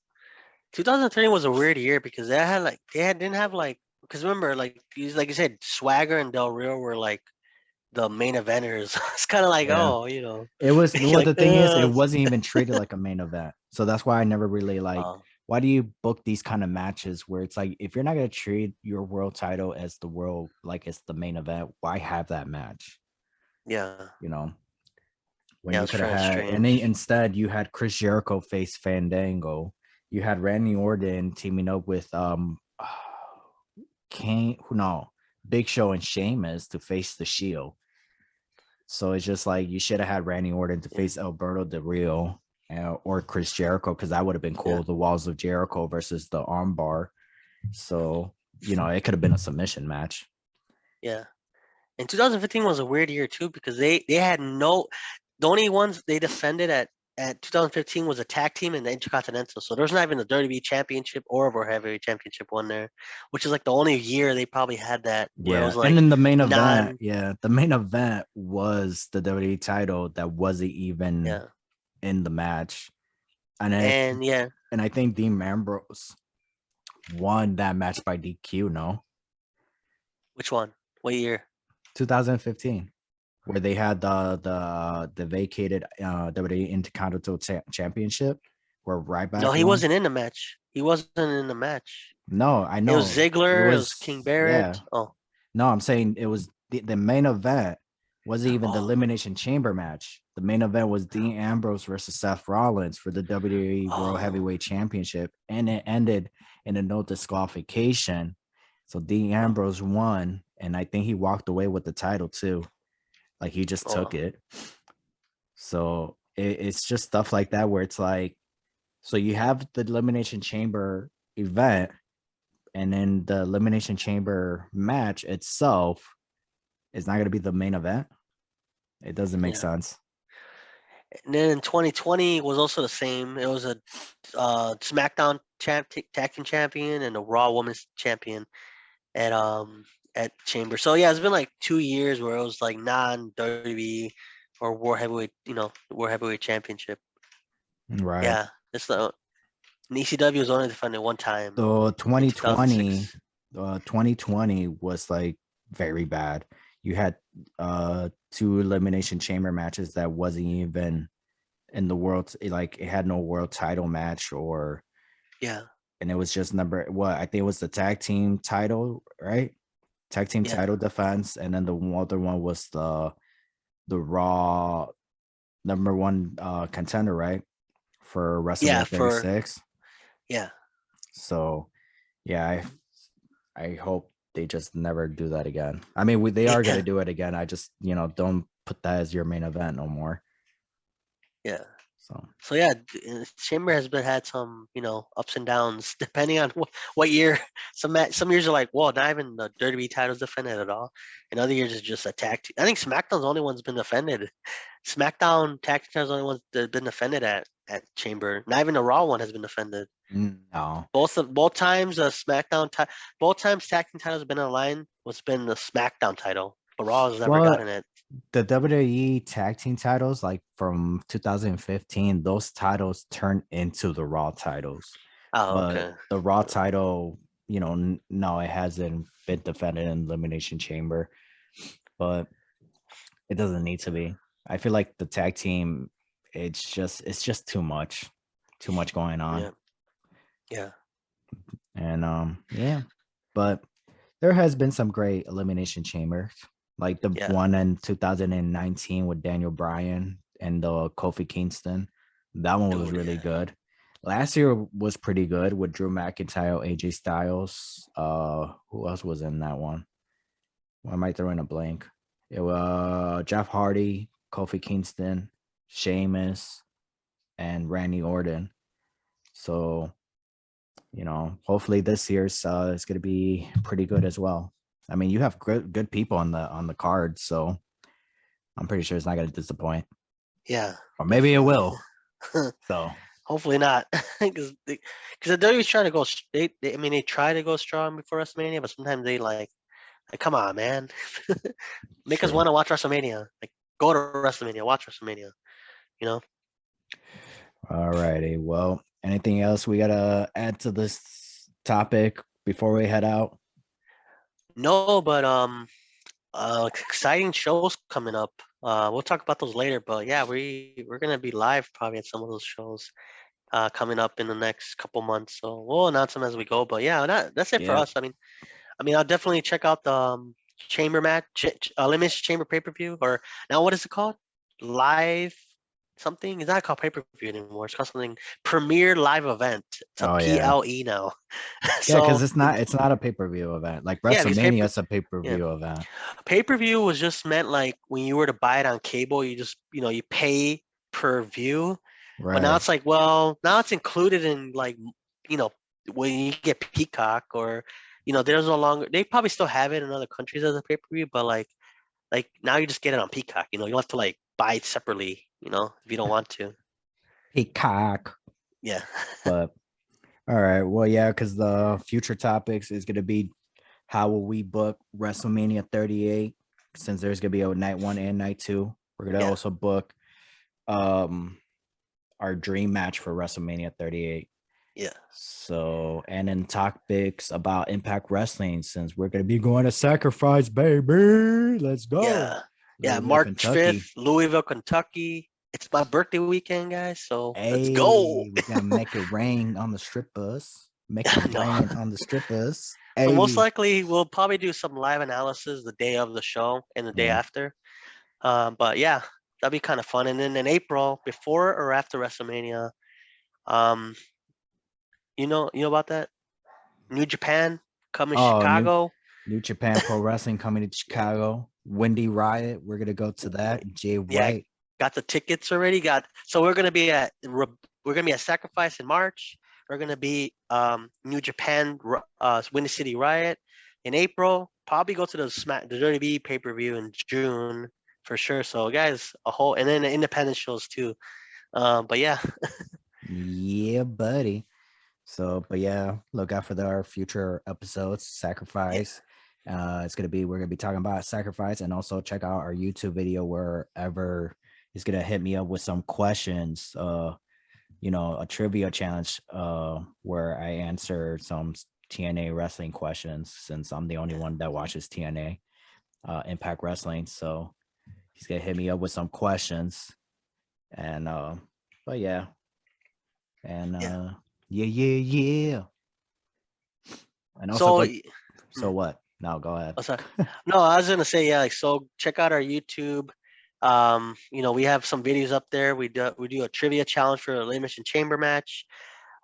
2013 was a weird year because didn't have like, because remember, like you said, Swagger and Del Rio were like the main eventers. It's kind of like, it was well, the thing is, it wasn't even treated like a main event, so that's why I never really like. Why do you book these kind of matches where it's like, if you're not going to treat your world title as the world, like it's the main event, why have that match? Yeah. When you could have had, and then instead you had Chris Jericho face Fandango. You had Randy Orton teaming up with Big Show and Sheamus to face the Shield. So it's just like you should have had Randy Orton to face Alberto Del Rio or Chris Jericho, because that would have been cool. Yeah. The Walls of Jericho versus the Armbar. So, it could have been a submission match. Yeah. And 2015 was a weird year too because they had the only ones they defended at 2015 was a tag team and the Intercontinental. So there's not even the WWE Championship or a World Heavyweight Championship one there, which is like the only year they probably had that. Where it was like, and then the main event, the main event was the WWE title that wasn't even in the match, and I think Dean Ambrose won that match by DQ. No, which one? What year? 2015. Where they had the vacated WWE Intercontinental Championship, where Ryback. No, he wasn't in the match. He wasn't in the match. No, I know. It was Ziggler. It was King Barrett. Yeah. Oh. No, I'm saying it was the main event wasn't even the Elimination Chamber match. The main event was Dean Ambrose versus Seth Rollins for the WWE World Heavyweight Championship, and it ended in a no disqualification. So Dean Ambrose won, and I think he walked away with the title too. Like he just took it. So it's just stuff like that where it's like, so you have the Elimination Chamber event, And then the Elimination Chamber match itself is not going to be the main event. It doesn't make sense. And then in 2020 was also the same. It was a SmackDown tag team champion and a Raw Women's champion at Chamber. So yeah, it's been like 2 years where it was like non-WWE or World Heavyweight, World Heavyweight Championship. Right. Yeah, it's the ECW was only defended one time. So 2020 was like very bad. You had 2 Elimination Chamber matches that wasn't even in the world, like it had no world title match or and it was just I think it was the tag team title, right? Tag team title defense, and then the other one was the Raw #1 contender, right? For WrestleMania 36. So yeah, I hope they just never do that again. I mean, they are gonna do it again. I just don't put that as your main event no more. Yeah. So yeah, Chamber has had some ups and downs depending on what year. Some years are like, well, not even the WWE titles defended at all, and other years it's just a tag team. I think SmackDown's the only one's been defended. SmackDown tag team titles the only ones that have been defended at Chamber. Not even the Raw one has been defended. No. Both times the SmackDown both times tag team titles have been in line. What's been the SmackDown title, but Raw has never gotten it. The WWE tag team titles, like from 2015, those titles turned into the Raw titles. Okay. The Raw title, no, it hasn't been defended in Elimination Chamber, but it doesn't need to be. I feel like the tag team, it's just too much going on. Yeah. And but there has been some great Elimination Chambers. Like the one in 2019 with Daniel Bryan and Kofi Kingston. That one was really good. Last year was pretty good with Drew McIntyre, AJ Styles. Who else was in that one? Why am I throwing a blank? It was Jeff Hardy, Kofi Kingston, Sheamus, and Randy Orton. So, hopefully this year's is going to be pretty good as well. I mean, you have good people on the card, so I'm pretty sure it's not going to disappoint. Yeah. Or maybe it will. So hopefully not, because the WWE's trying to go. They try to go strong before WrestleMania, but sometimes they like come on, man, make us want to watch WrestleMania. Like go to WrestleMania, watch WrestleMania. All righty. Well, anything else we gotta add to this topic before we head out? No, but exciting shows coming up. We'll talk about those later, but yeah, we're gonna be live probably at some of those shows coming up in the next couple months. So we'll announce them as we go. But yeah, that's it for us. I mean, I'll definitely check out the Chamber match, Elimination Chamber pay-per-view, or now what is it called? Live something? It's not called pay-per-view anymore. It's called something Premier Live Event. It's a PLE now. So, because it's not a pay-per-view event. Like WrestleMania is a pay-per-view event. Pay-per-view was just meant like when you were to buy it on cable, you just you pay per view. Right. But now it's like, well, now it's included in like when you get Peacock or there's no longer, they probably still have it in other countries as a pay-per-view, but like now you just get it on Peacock. You don't have to like buy it separately, if you don't want to. Peacock. Yeah. But all right. Well, yeah, because the future topics is going to be how will we book WrestleMania 38, since there's going to be a night 1 and night 2. We're going to also book our dream match for WrestleMania 38. Yeah. So, and then topics about Impact Wrestling, since we're going to be going to Sacrifice, baby. Let's go. Yeah. Yeah. March 5th, Louisville, Kentucky. It's my birthday weekend, guys. So let's go. We're going to make it rain on the strippers. Make it rain on the strippers. So most likely we'll probably do some live analysis the day of the show and the day after. But yeah, that'd be kind of fun. And then in April, before or after WrestleMania, you know about that? New Japan coming to Chicago. New Japan Pro Wrestling coming to Chicago. Wendy Riot, we're gonna go to that. Jay White. Got the tickets already. So we're gonna be at Sacrifice in March. are gonna be New Japan, Windy City Riot in April. Probably go to the WWE pay-per-view in June for sure. So guys, and then the independent shows too. But yeah. Yeah, buddy. So, but yeah, look out for our future episodes. Sacrifice. We're gonna be talking about Sacrifice, and also check out our YouTube video wherever he's gonna hit me up with some questions. A trivia challenge where I answer some TNA wrestling questions, since I'm the only one that watches TNA Impact Wrestling. So he's gonna hit me up with some questions, and but yeah, and yeah. And also, so what? No, go ahead. Oh, sorry. No, I was gonna say, yeah, so check out our YouTube. We have some videos up there. We do a trivia challenge for a Elimination Chamber match.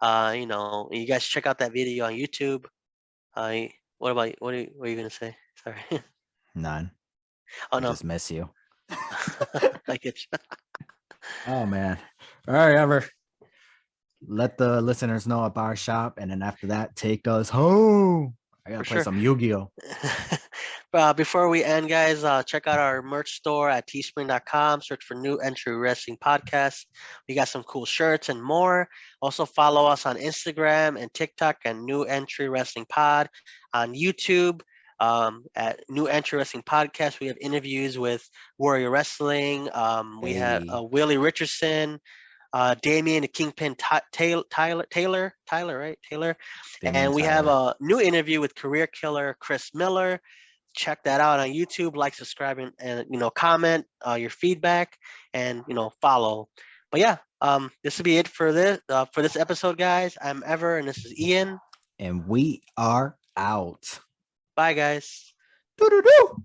You guys check out that video on YouTube. What are you gonna say? Sorry. None. Oh no. I just miss you. I get you. Oh man. All right, Ever. Let the listeners know about our shop, and then after that, take us home. I gotta play some Yu-Gi-Oh. Before we end, guys, check out our merch store at teespring.com. Search for New Entry Wrestling Podcast. We got some cool shirts and more. Also, follow us on Instagram and TikTok at New Entry Wrestling Pod. On YouTube at New Entry Wrestling Podcast, we have interviews with Warrior Wrestling. We have Willie Richardson. Damian the Kingpin Taylor, right? Taylor. And we have a new interview with career killer Chris Miller. Check that out on YouTube. Like, subscribe, and comment your feedback, and follow. But yeah, this will be it for this episode, guys. I'm Ever, and this is Ian, and we are out. Bye, guys. Doo-doo-doo.